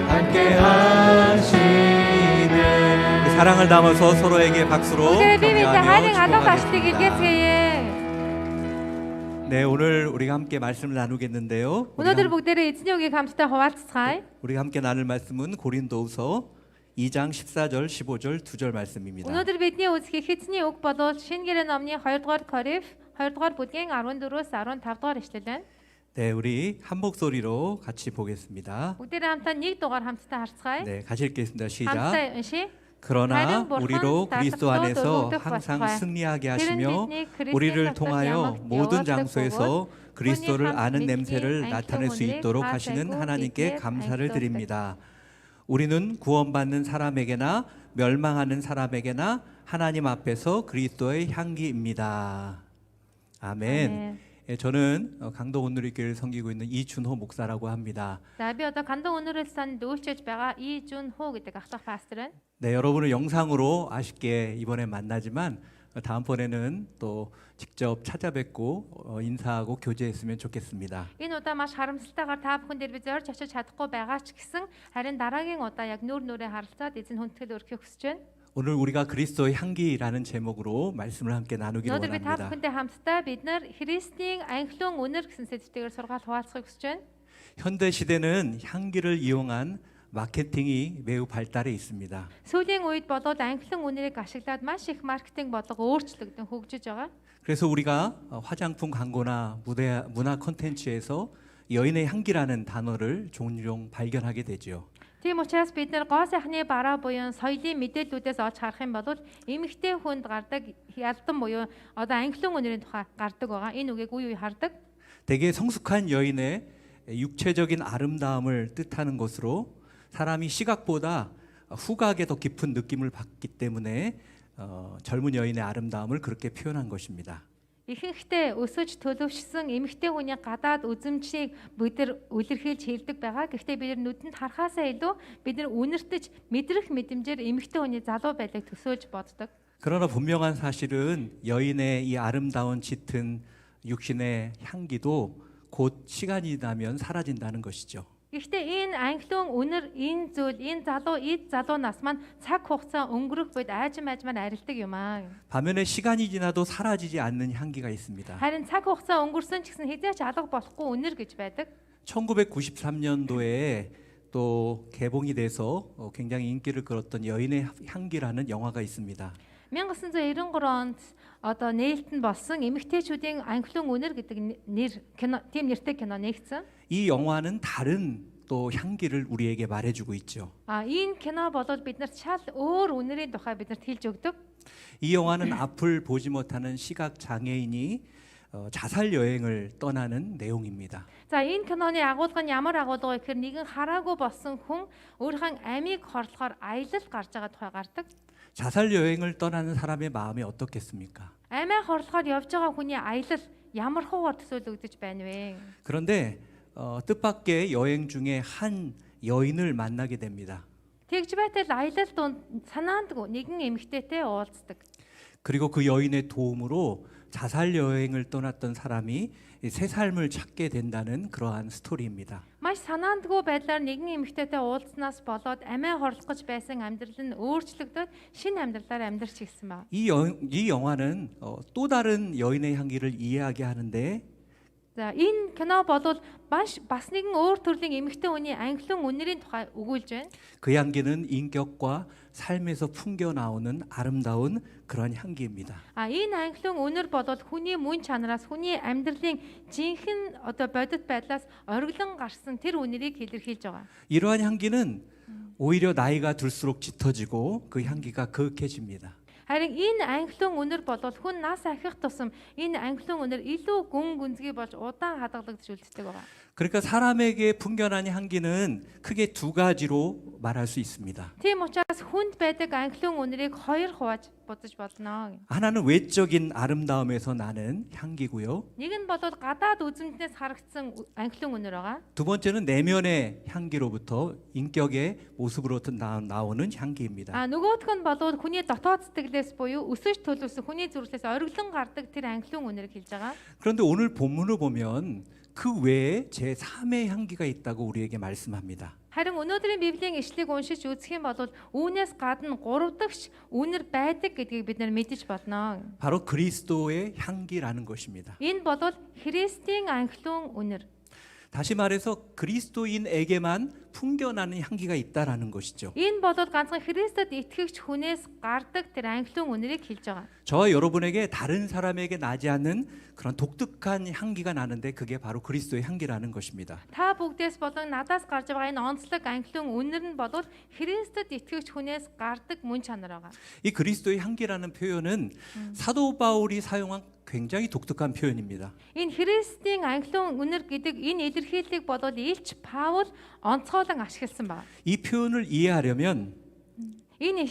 함께 하시네 우리 사랑을 담아서 서로에게 박수로 бүгдээ бие биенээ хайрын 격려하며 алга 축복하겠습니다. ташлыг илгээцгээе. 네, 오늘 우리가 함께 말씀을 나누겠는데요. Өнөөдөр бүгдээрээ эзний үгийг хамтдаа хуваалцгаая. 우리가 함께 나눌 말씀은 고린도후서 2장 14절 15절 2절 말씀입니다. Өнөөдөр бидний үзэх эзний үг бол Шинэ гэрээ номны 2-р Коринф 2-р бүлгийн 14-өөс 15-р ишлэл байна. 네, 우리 한 목소리로 같이 보겠습니다. Бүгдээрээ хамтдаа нэг дугаар хамтдаа харцгаая. 네, 같이 읽겠습니다. 시작. хамтдаа уншия. 그러나 다른 бурхан 우리로 그리스도 даатгалууд 안에서 өргөдөх 항상 болтугай. 승리하게 Тэрэн 하시며 бидний Христийн 우리를 дотор 통하여 ямагт 모든 явуулдаг 장소에서 бөгөөд 그리스도를 түүний 아는 хамт 냄새를 мэдний 나타낼 수 анхлын 있도록 үнэрийг 하시는 хаасайгүй 하나님께 биднээс 감사를 ангилуулдаг. 드립니다. 우리는 구원받는 사람에게나 멸망하는 사람에게나 하나님 앞에서 그리스도의 향기입니다. 아멘. 아멘. 예, 저는 강동 온누리교회를 섬기고 있는 이준호 목사라고 합니다. За би одоо Кандан өнөрөл санд үйлчилж байгаа И Жун Ху гэдэг ах トゥ пастор байна. 네, 여러분을 영상으로 아쉽게 이번에 만나지만 다음번에는 또 직접 찾아뵙고 인사하고 교제했으면 좋겠습니다. Энэ удаа маш харамсалтайгаар та бүхэн дээр би зорж очиж чадахгүй байгаа ч гэсэн харин дараагийн удаа яг нүүр нүрээ харилцаад эзэн хүндэтгэл өргөхийг хүсэж байна. 오늘 우리가 그리스도의 향기라는 제목으로 말씀을 함께 나누기를 Өнөөдөр би та 원합니다. бүхэнтэй хамтдаа бид нар Христийн анхлын үнэр гэсэн сэдвтэйгээр сургаал хуваалцахыг хүсэж байна. 현대 시대는 향기를 이용한 마케팅이 매우 발달해 있습니다. Сүүлийн үед болоод анхлын үнэрийг ашиглаад маш их маркетинг бодлого өөрчлөгдөн хөгжиж байгаа. 그래서 우리가 화장품 광고나 문화 콘텐츠에서 여인의 향기라는 단어를 종종 발견하게 되죠. Тийм учраас бид нар гоо сайхны бараа буюу соёлын мэдээллүүдээс олж харах юм бол эмэгтэй хүнд гардаг ялдан буюу одоо анхлын үнэрийн тухай гардаг байгаа. Энэ үгийг үе үе хардаг. 대개 성숙한 여인의 육체적인 아름다움을 뜻하는 것으로 사람이 시각보다 후각에 더 깊은 느낌을 받기 때문에 젊은 여인의 아름다움을 그렇게 표현한 것입니다. Ихэнхдээ өсөж төлөвшсөн эмэгтэй хүний гадаад үзмжийг бид нар үлэрхийлж хэлдэг байгаа. Гэхдээ бид нар нүдэнд харахаасаа илүү бид нар үнэртэж мэдрэх мэдрэмжээр эмэгтэй хүний залуу байдлыг төсөөлж боддог. 그러나 분명한 사실은 여인의 이 아름다운 짙은 육신의 향기도 곧 시간이 나면 사라진다는 것이죠. Гэхдээ энэ анхлын үнэр, энэ зүйл, энэ залуу, эд залуу нас маань цаг хугацаа өнгөрөх үед айжмаар арилдаг юм аа. 반면에 시간이 지나도 사라지지 않는 향기가 있습니다. Харин цаг хугацаа өнгөрсөн ч гэсэн хэзээ ч алга болохгүй үнэр гэж байдаг. 1993년도에 또 개봉이 돼서 굉장히 인기를 끌었던 여인의 향기라는 영화가 있습니다. 1993 онд одоо нээлтэн болсон эмэгтэйчүүдийн анхлын үнэр гэдэг нэр кино, тийм нэртэй кино нэгдсэн. 이 영화는 다른 또 향기를 우리에게 말해주고 있죠. Энэ кино болоод биднэрт шал өөр үнэрийн тухай биднэрт хэлж өгдөг. 이 영화는 앞을 보지 못하는 시각 장애인이 자살 여행을 떠나는 내용입니다. За энэ киноны агуулга нь ямар агуулга вэ гэхээр нэгэн хараагүй болсон хүн өөрийнхөө амийг хорлохоор аялал гарч байгаа тухай гардаг. 자살 여행을 떠나는 사람의 마음이 어떻겠습니까? Амиа хорлохоор явж байгаа хүний аялал ямар хуваар төсөөлөгдөж байна вэ? 그런데 뜻밖의 여행 중에 한 여인을 만나게 됩니다. Тэгж байтал аялал донд санаандгүй нэгэн эмэгтэйтэй уулздаг. 그리고 그 여인의 도움으로 자살 여행을 떠났던 사람이 새 삶을 찾게 된다는 그러한 스토리입니다. Маш санаандгүй байдлаар нэгэн эмэгтэйтэй уулзнаас болоод амиа хорлох гэж байсан амьдрал нь өөрчлөгдөд шинэ амьдралаар амьдарч ирсэн ба. 이 영화는 또 다른 여인의 향기를 이해하게 하는데 За энэ кино болвол бас нэгэн өөр төрлийн эмэгтэй хүний анхлын үнэрийн тухай өгүүлж байна. 그 향기는 인격과 삶에서 풍겨 나오는 아름다운 그런 향기입니다. Энэ анхлын үнэр болвол хүний мөн чанараас хүний амьдралын жинхэнэ одоо бодит байдлаас ориглон гарсан тэр үнэрийг илэрхийлж байгаа. 이러한 향기는 오히려 나이가 들수록 짙어지고 그 향기가 거룩해집니다. Харин энэ анхлын үнэр болоод хүн нас ахих тусам энэ анхлын үнэр илүү гүн гүнзгий болж удаан хадгалагдаж үлддэг байгаа. 그러니까 사람에게 풍겨난 향기는 크게 두 가지로 말할 수 있습니다. Тийм учраас хүнд байдаг анхлын үнэрийг хоёр хувааж бодож болно. 하나는 외적인 아름다움에서 나는 향기고요. Нэг нь болоод гадаад үзмжнээс харагдсан анхлын үнэр байгаа. 두 번째는 내면의 향기로부터 인격의 모습으로부터 나오는 향기입니다. Нөгөөх нь болоод хүний дотоод сэтгэлээс буюу өсөж төлөвсөн хүний зүрхлээс ориглон гардаг тэр анхлын үнэрийг хэлж байгаа. 그런데 오늘 본문을 보면 그 외에 제3의 향기가 있다고 우리에게 말씀합니다. Харин өнөөдрийн Библийн ишлэгийг уншиж үзэх юм бол үүнээс гадна 3 дахь үнэр байдаг гэдгийг бид нар мэдэж болно. 바로 그리스도의 향기라는 것입니다. Энэ бол Христийн анхлын үнэр. 다시 말해서 그리스도인에게만 풍겨나는 향기가 있다라는 것이죠. Энэ бол ганцхан Христэд итгэгч хүнээс гардаг тэр анхлын үнэрийг хэлж байгаа. 저와 여러분에게 다른 사람에게 나지 않는 그런 독특한 향기가 나는데 그게 바로 그리스도의 향기라는 것입니다. Та бүгдээс болон надаас гарч байгаа энэ онцлог анхлын үнэр нь бол Христэд итгэгч хүнээс гардаг мөн чанар байгаа. 이 그리스도의 향기라는 표현은 사도 바울이 사용한 굉장히 독특한 표현입니다. Энэ Христийн анхлын үнэр гэдэг энэ илэрхийллийг бол Илч Паул онцгойлон ашигласан байна. 이 표현을 이해하려면 Энэ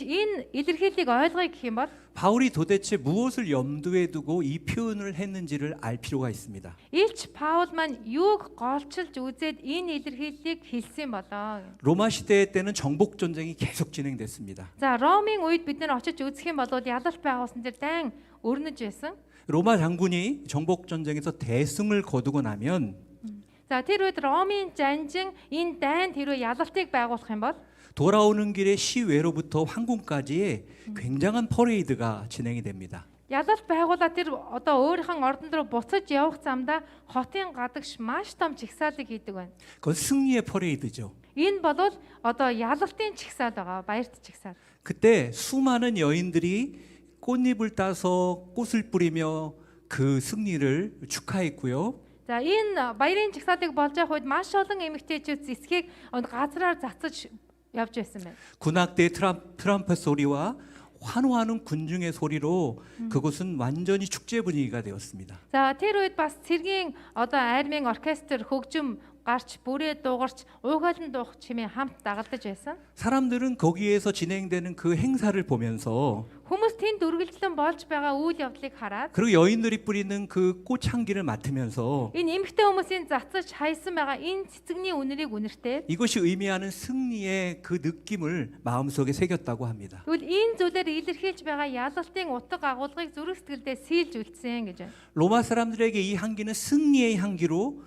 илэрхийллийг ойлгоё гэх юм бол 바울이 도대체 무엇을 염두에 두고 이 표현을 했는지를 알 필요가 있습니다. Илч Паул маань юуг голчилж үзээд энэ илэрхийллийг хэлсэн болоо. 로마 시대 때는 정복 전쟁이 계속 진행됐습니다. За Ромын үед бид нэр очиж үзэх юм бол ялалт байгуулсан дээр дан өрнөж байсан. 로마 장군이 정복 전쟁에서 대승을 거두고 나면 За тэр үед Ромын жанжин энэ дайнд хэрвээ ялалтыг байгуулах юм бол 돌아오는 길에 시외로부터 황궁까지의 굉장한 퍼레이드가 진행이 됩니다. ялалт байгуулаад тэр одоо өөрийнхөө ордон руу буцаж явах замдаа хотын гадагш маш том чигсаалыг хийдэг байна. 그건 승리의 퍼레이드죠. Энэ бол одоо ялалтын чигсаал байгаа, баярт чигсаал. 그때 수많은 여인들이 꽃잎을 따서 꽃을 뿌리며 그 승리를 축하했고요. За энэ баярын чигсаалыг болж явах үед маш олон эмэгтэйчүүд зэсгийг газраар цацаж явж байсан байна. 군악대의 트럼펫 소리와 환호하는 군중의 소리로 그곳은 완전히 축제 분위기가 되었습니다. За тэр үед бас цэргийн одоо армийн оркестр хөгжим гарч бүрээ дуугарч уугаалan дуух чимээ хамт дагалдаж байсан. 사람들은 거기에서 진행되는 그 행사를 보면서 Хүмүүс тэнд үргэлжлэн болж байгаа үйл явдлыг хараад 그리고 여인들이 뿌리는 그 꽃향기를 맡으면서 энэ эмэгтэй хүмүүсийн цацаж хайсан байгаа энэ цэцэгний үнэрийг үнэртэй. 이것이 의미하는 승리의 그 느낌을 마음속에 새겼다고 합니다. Тэгвэл энэ зүйлээр илэрхийлж байгаа ялалтын утга агуулгыг зүрх сэтгэлдээ сийлж үлдсэн гэж байна. 로마 사람들에게 이 향기는 승리의 향기로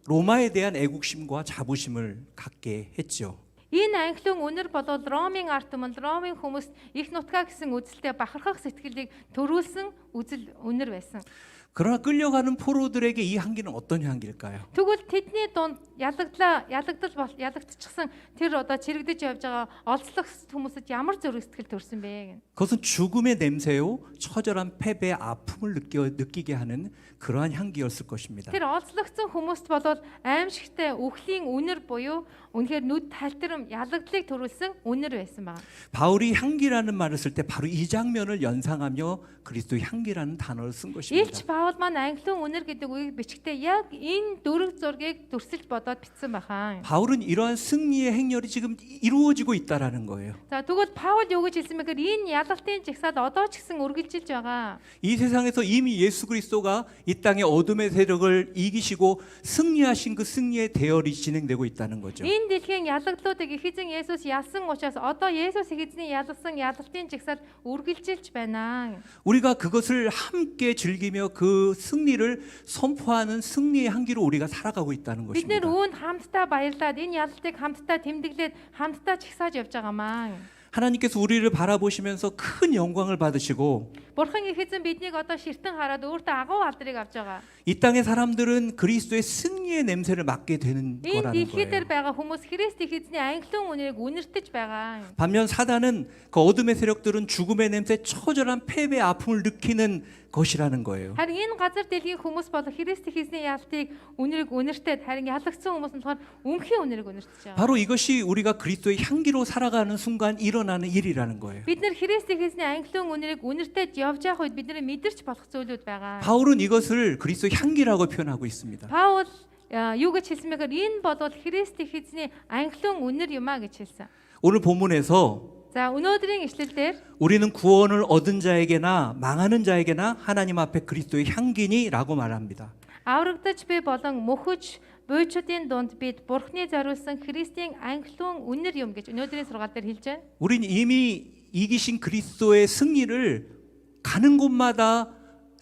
로마에 대한 애국심과 자부심을 갖게 했죠. Энэ анхлын үнэр бол Ромын ард түмэнд Ромын хүмүүст их нутгаа гэсэн үзэлтэй бахархах сэтгэлийг төрүүлсэн үнэр байсан. 그러나 끌려가는 포로들에게 이 향기는 어떤 향기일까요? Тэгвэл тэдний дунд ялагдчихсан тэр одоо чирэгдэж явж байгаа олзлох хүмүүсд ямар зүрх сэтгэл төрсөн бэ? 그것은 죽음의 냄새요, 처절한 패배의 아픔을 느끼게 하는 그러한 향기였을 것입니다. Тэр олзлогдсон хүмүүст бол аимшигтай үхлийн үнэр буюу үнэхээр нүд талтарм ялагдлыг төрүүлсэн үнэр байсан байна. 바울이 향기라는 말을 쓸 때 바로 이 장면을 연상하며 그리스도의 향기라는 단어를 쓴 것입니다. Илч Паул маань анхлын үнэр гэдэг үгийг бичгтээ яг энэ дөрөв зургийг дүрсэлж бодоод бичсэн бахан. 바울은 이러한 승리의 행렬이 지금 이루어지고 있다라는 거예요. За тэгвэл Паул юу гэж хэлсэн бэ гэхээр энэ ялалтын жагсаал одоо ч гэсэн үргэлжилж байгаа. 이 세상에서 이미 예수 그리스도가 이 땅의 어둠의 세력을 이기시고 승리하신 그 승리의 대열이 진행되고 있다는 거죠. Энэ дэлхийн ялагдлуудыг их эзэн Есүс ялсан учраас одоо Есүс их эзний ялсан ялалтын жагсаал үргэлжилж байна. 우리가 그것을 함께 즐기며 그 승리를 선포하는 승리의 향기로 우리가 살아가고 있다는 Бид нэр 것입니다. үүнд хамтдаа баярлаад энэ ялалтыг хамтдаа тэмдэглээд хамтдаа чигсааж явж байгаамаа. 하나님께서 우리를 바라보시면서 큰 영광을 받으시고 Бурхан их эзэн биднийг одоо ширтэн хараад өөртөө агуу алдрыг авч байгаа. 이 땅의 사람들은 그리스도의 승리의 냄새를 맡게 되는 Энэ 거라는 дэлхий дээр 거예요. байгаа хүмүүс Христ их эзний анхлын үнэрийг үнэртэж байгаа. 반면 사단은 그 어둠의 세력들은 죽음의 냄새, 처절한 패배의 아픔을 느끼는 것이라는 거예요. харин энэ газар дэлхийн хүмүүс бол Христийн хийсний ялтыг үнэрийг үнэртэй харин ялагдсан хүмүүс нь болохоор өмхийн үнэрийг үнэртэж байгаа. 바로 이것이 우리가 그리스도의 향기로 살아가는 순간 일어나는 일이라는 거예요. Бид нар Христийн хийсний ангилан үнэрийг үнэртэж явж явах үед бидний мэдэрч болох зүйлүүд байгаа. 바울은 이것을 그리스도의 향기라고 표현하고 있습니다. Паул юу гэж хэлсэн мэхээр энэ бол Христийн хийсний ангилан үнэр юм а гэж хэлсэн. 오늘 본문에서 За өнөөдрийн ишлэлдэр 우리는 구원을 얻은 자에게나 망하는 자에게나 하나님 앞에 그리스도의 향기니라고 말합니다. аврагдаж буй болон мөхөж буйчдын дунд бид Бурхны зориулсан Христийн ангилан үнэр юм гэж өнөөдрийн сургаал дээр хэлж байна. 우린 이미 이기신 그리스도의 승리를 가는 곳마다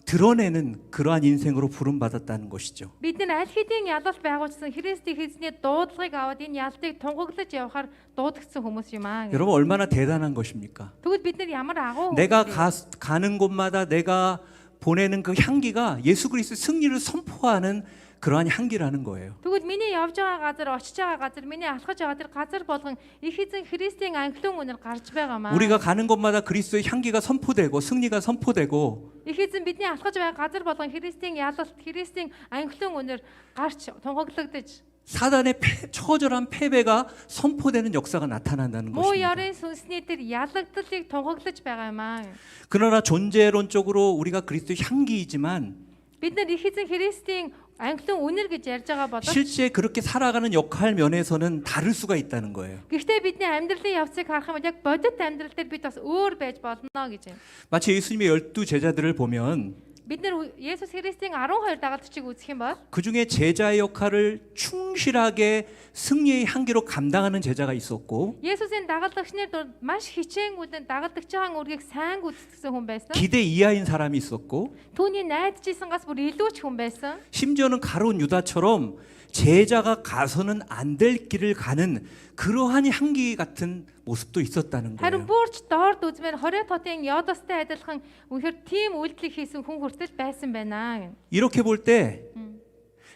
드러내는 그러한 인생으로 부름받았다는 것이죠. Бид нар аль хэдийн ялалт байгуулсан Христийн хийсний дуудлагыг аваад энэ ялтыг тунгаглаж явахаар дуудагдсан хүмүүс юм аа. 여러분 얼마나 대단한 것입니까? Тэгвэл бид нар ямар агуу 내가 가는 곳마다 내가 보내는 그 향기가 예수 그리스도의 승리를 선포하는 그러한 향기라는 거예요. Тэгвэл миний явж байгаа газар, очиж байгаа газар, миний алхаж байгаа тэр газар болгон их эзэн Христийн ангилан үнэр гарч байгаамаа. 우리가 가는 곳마다 그리스도의 향기가 선포되고 승리가 선포되고 Их эзэн бидний алхаж байгаа газар болгон Христийн ялалт, Христийн ангилан үнэр гарч тунгаглагдаж 사단의 처절한 패배가 선포되는 역사가 나타난다는 муу 것입니다. ёрын сүнсний тэр ялагдалыг тунгаглаж байгаа юм аа. 그러나 존재론적으로 우리가 그리스도의 향기이지만 Бид нар их эзэн Христийн ангилан үнэр гэж ярьж байгаа боловч 실제 그렇게 살아가는 역할 면에서는 다를 수가 있다는 거예요. гэхдээ бидний амьдралын явцыг харах юм бол яг бодит амьдрал дээр бид бас өөр байж болно гэж байна. 마치 예수님의 12 제자들을 보면 Бид нар Есүс Христийн 12 дагалдчийг үзэх юм бол 그 중에 제자의 역할을 충실하게 승리의 향기로 감당하는 제자가 있었고 Есүсийн дагалдагчнэр дунд маш хичээнгүүдэн дагалдагчийн үргийг сайн гүйцэтгэсэн хүн байсан. 기대 이하인 사람이 있었고 Түүний найдажсангаас бүр илүү ч хүн байсан. 심지어는 가룟 유다처럼 제자가 가서는 안 될 길을 가는 그러한 향기 같은 모습도 있었다는 Харин 거예요. бүрч доорд үзмээр 20 хотын Йодостой адилхан үнэхээр тийм үйлдэл хийсэн хүн хүртэл байсан байна. 이렇게 볼 때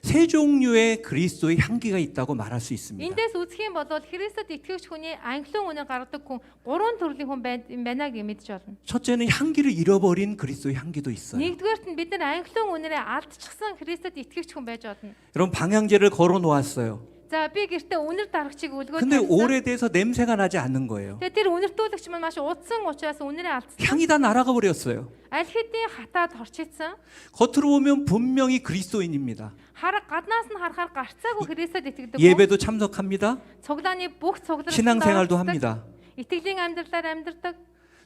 세 종류의 그리스도의 향기가 있다고 말할 수 있습니다. Эндээс үзэх юм бол Христэд итгэгч хүний ангилан үнэ гаргадаг хүн 3 төрлийн хүн байна гэж мэдж болно. 첫째는 향기를 잃어버린 그리스도의 향기도 있어요. Нэгдүгээрт нь бид нар ангилан үнээрээ алдчихсан Христэд итгэгч хүн байж болно. 여러분 방향제를 걸어 놓았어요. За би гэртээ үнэр дарагчийг үлгөөд 근데 тавьсан. 오래돼서 냄새가 나지 않는 거예요. Тэгээ тэр үнэртүүлэгч маань маш удсан учраас үнэрээ алдсан. 향이 다 날아가 버렸어요. Аль хэдийн хатаад хорчигдсан. 겉으로 보면 분명히 그리스도인입니다. Гаднаас нь харахаар гарцаагүй Христэд итгэдэг хүн. 예배도 참석합니다. Цуглааны бүх цугларт 신앙생활도 합니다. итгэлийн амьдралаар амьдардаг.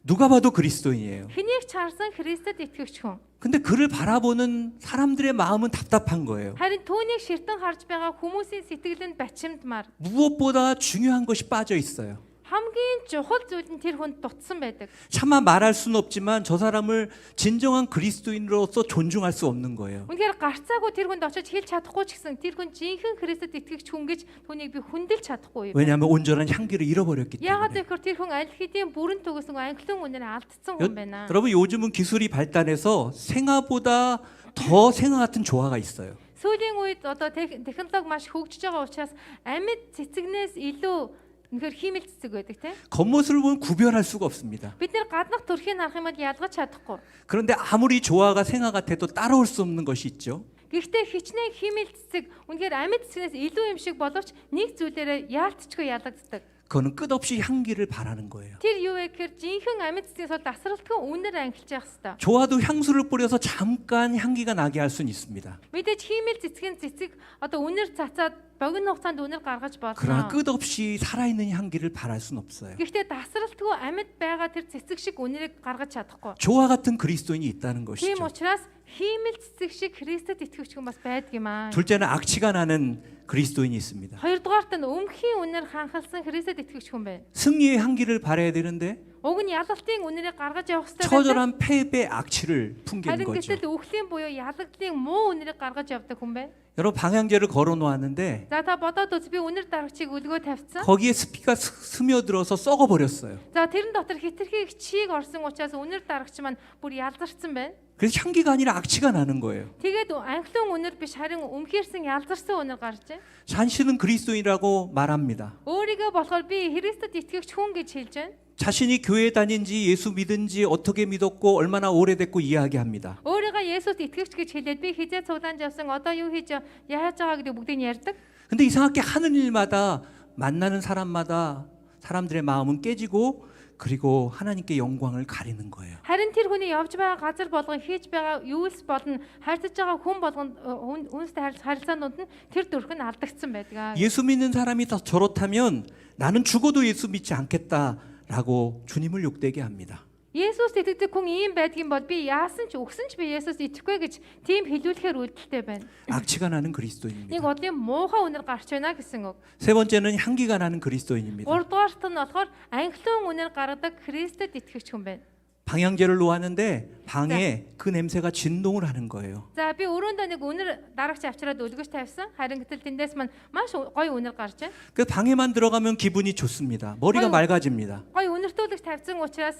누가 봐도 그리스도인이에요. Хэнийг ч харсан Христэд итгэгч хүн. 근데 그를 바라보는 사람들의 마음은 답답한 거예요. Харин түүнийг ширтэн харж байгаа хүмүүсийн сэтгэл нь бачимдмаар. 무엇보다 중요한 것이 빠져 있어요. Хамгийн чухал зүйл нь тэр хүнд дутсан байдаг. 차마 말할 수는 없지만 저 사람을 진정한 그리스도인으로서 존중할 수 없는 거예요. Үнэхээр гарцаагүй тэр хүнд очиж хэлж чадахгүй ч гэсэн тэр хүн жинхэнэ Христэд итгэгч хүн гэж түүнийг би хүндэлж чадахгүй юм. 왜냐하면 온전한 향기를 잃어버렸기 Яагаад 때문에. гэвэл тэр хүн аль хэдийн бүрэн төгсөн ангилан үнээр алдсан хүн байна. 여러분 요즘은 기술이 발달해서 생화보다 더 생화 같은 조화가 있어요. Сүүлийн үед одоо технологи маш хөгжиж байгаа учраас амьд цэцэгнээс илүү үнэхээр хиймэл цэцэг байдаг тийм. 겉모습을 보면 구별할 수가 없습니다. Бид нэр гаднах төрхийг харах юм бол ялгаж чадахгүй. 그런데 아무리 조화가 생화 같아도 따라올 수 없는 것이 있죠. Гэхдээ хичнээн хиймэл цэцэг үнэхээр амьд цэцэгнээс илүү юм шиг боловч нэг зүйлээрээ яалтчгүй ялагддаг. 그거는 끝없이 향기를 바라는 거예요. Тэр юу вэ гэхээр жинхэнэ амьд цэцгээс бол тасралтгүй үнээр ангилж явах хэрэгтэй. 좋아도 향수를 뿌려서 잠깐 향기가 나게 할 수는 있습니다. Мэдээж хиймэл цэцгийн цэцэг одоо үнээр цацаад богино хугацаанд үнээр гаргаж 그러나 болно. 끝없이 살아있는 향기를 바랄 수는 없어요. Гэхдээ тасралтгүй амьд байгаа тэр цэцэг шиг үнээрийг гаргаж чадахгүй. 조화 같은 그리스도인이 있다는 Тийм 것이죠. учраас хиймэл цэцэг шиг Христэд итгэвч хүн бас байдаг юм аа. 둘째는 악취가 나는 그리스도인이 있습니다. Хоёрдугаарт нь өмхийн үнээр ханхалсан Христэд итгэвч хүн байна. 승리의 향기를 바라야 되는데 Уг нь ялалтын үнээрээ гаргаж явах хэрэгтэй. 처절한 패배 악취를 풍기는 Харин 거죠. гэтэл үхлийн буюу ялагдлын муу үнээрээ гаргаж явдаг хүн байна. 여러분 방향제를 걸어 놓았는데 За та бодоод үз би үнэр дарагчийг үлгөө тавьсан. 거기에 습기가 스며들어서 썩어 버렸어요. За тэрэн дотор хитрхи чийг орсон учраас үнэр дарагч маань бүр ялзарсан байна. 그래서 향기가 아니라 악취가 나는 거예요. Тэгээд ангилан үнэр биш харин өмхээрсэн ялзарсан үнэр гарчээ. 자신은 그리스도인이라고 말합니다. Өөрийгөө болохоор би Христэд итгэгч хүн гэж хэлж байна. 자신이 교회 다닌지 예수 믿은지 어떻게 믿었고 얼마나 오래됐고 이야기합니다. Өөрийгөө Есүст итгэвч гэж хэлээд би хизээ цуглаан явсан одоо юу хийж яаж байгаа гэдэг бүгдийг ярьдаг. 근데 이상하게 하는 일마다 만나는 사람마다 사람들의 마음은 깨지고 그리고 하나님께 영광을 가리는 거예요. Харин тэр хүний явж байгаа газар болгон хийж байгаа юус болон харьцаж байгаа хүн болгон үнстэй харилцаанууд нь тэр дүрх нь алдагдсан байдаг. 예수 믿는 사람이 더 저렇다면 나는 죽어도 예수 믿지 않겠다라고 주님을 욕되게 합니다. Есүс итгэдэг хүн ийм байдгийн бол би яасан ч өгсөн ч би Есүс итгэхгүй гэж тийм хэлүүлэхээр үүдэлтэй байна. 악취가 나는 Нэг 그리스도인입니다. удаа муухай үнэр гарч байна гэсэн үг. 세 번째는 향기가 나는 그리스도인입니다. Гуравдугаарт нь болохоор анхлын үнэр гаргадаг Христэд итгэгч хүн байна. 방향제를 놓았는데 방에 그 냄새가 진동을 하는 거예요. За би өрөөндөө нэг үнэр дарагч авчираад өлгөж тавьсан. Харин гэтэл тэндээс мань маш гоё үнэр гарч байна. 그 방에만 들어가면 기분이 좋습니다. 머리가 맑아집니다. Гоё үнэртүүлэгч тавьсан учраас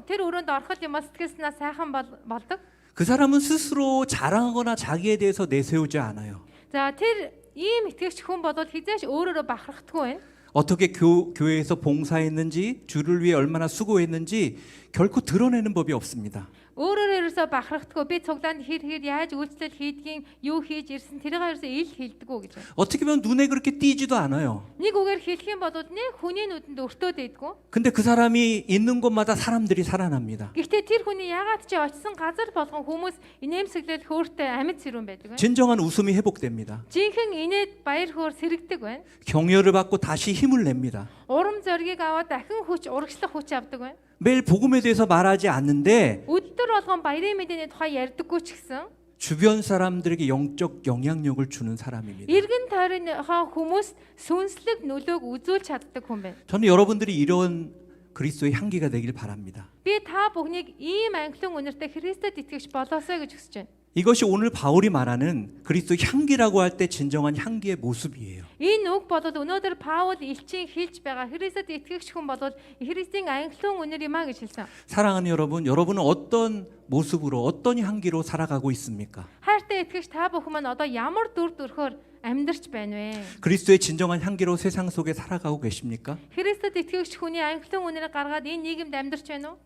тэр өрөөнд ороход юм сэтгэлснээ сайхан болдог. 그 사람은 스스로 자랑하거나 자기에 대해서 내세우지 않아요. За тэр ийм итгэгч хүн бол хизээш өөрөөрөө бахархдаггүй байна. 어떻게 교회에서 봉사했는지 주를 위해 얼마나 수고했는지 결코 드러내는 법이 없습니다. Өөрөөр ерөөсөө бахархдаггүй би цуглаанд хэр яаж үйлчлэл хийдгийг юу хийж ирсэн тэрийг ерөөсөө ил хэлдэггүй гэж байна. 어떻게 보면 눈에 그렇게 띄지도 않아요. Нэг үгээр хэлэх юм бол нэг хүний нүдэнд өртөөд идэггүй. 근데 그 사람이 있는 곳마다 사람들이 살아납니다. Гэхдээ тэр хүний ягаад ч очисон газар болгон хүмүүс инээмсэглэл хөөртэй амьд сэрүүн байдаг байна. 진정한 웃음이 회복됩니다. Жинхэнэ инээд баяр хөөр сэрэгдэг байна. 격려를 받고 다시 힘을 냅니다. Урам зориг аваад дахин урагшлах хүч авдаг байна. 매일 복음에 대해서 말하지 않는데 Өдөр болгон баярын мэдээний тухай ярьдаггүй ч гэсэн 주변 사람들에게 영적 영향력을 주는 사람입니다. эргэн тойрныхоо хүмүүс сүнслэг нөлөөг үзүүлж чаддаг хүн байна. 저는 여러분들이 이런 그리스도의 향기가 되길 바랍니다. Би та бүхнийг ийм анхлын үнэртэй Христэд итгэж болоосоо гэж хүсэж байна. 이것이 오늘 바울이 말하는 그리스도 향기라고 할 때 진정한 향기의 모습이에요. Энэ үг бодод өнөөдөр Паул элчин хэлж байгаа Христэд итгэгч хүн бодод Христийн анхлын үнэр юм а гэж хэлсэн. 사랑하는 여러분, 여러분은 어떤 모습으로 어떤 향기로 살아가고 있습니까? Хайртай итгэгч та бүхэн маань одоо ямар дүр төрхөөр амьдарч байна вэ? 그리스도의 진정한 향기로 세상 속에 살아가고 계십니까? Христэд итгэгч хүний анхлын үнэрийг гаргаад энэ нийгэмд амьдарч байна уу?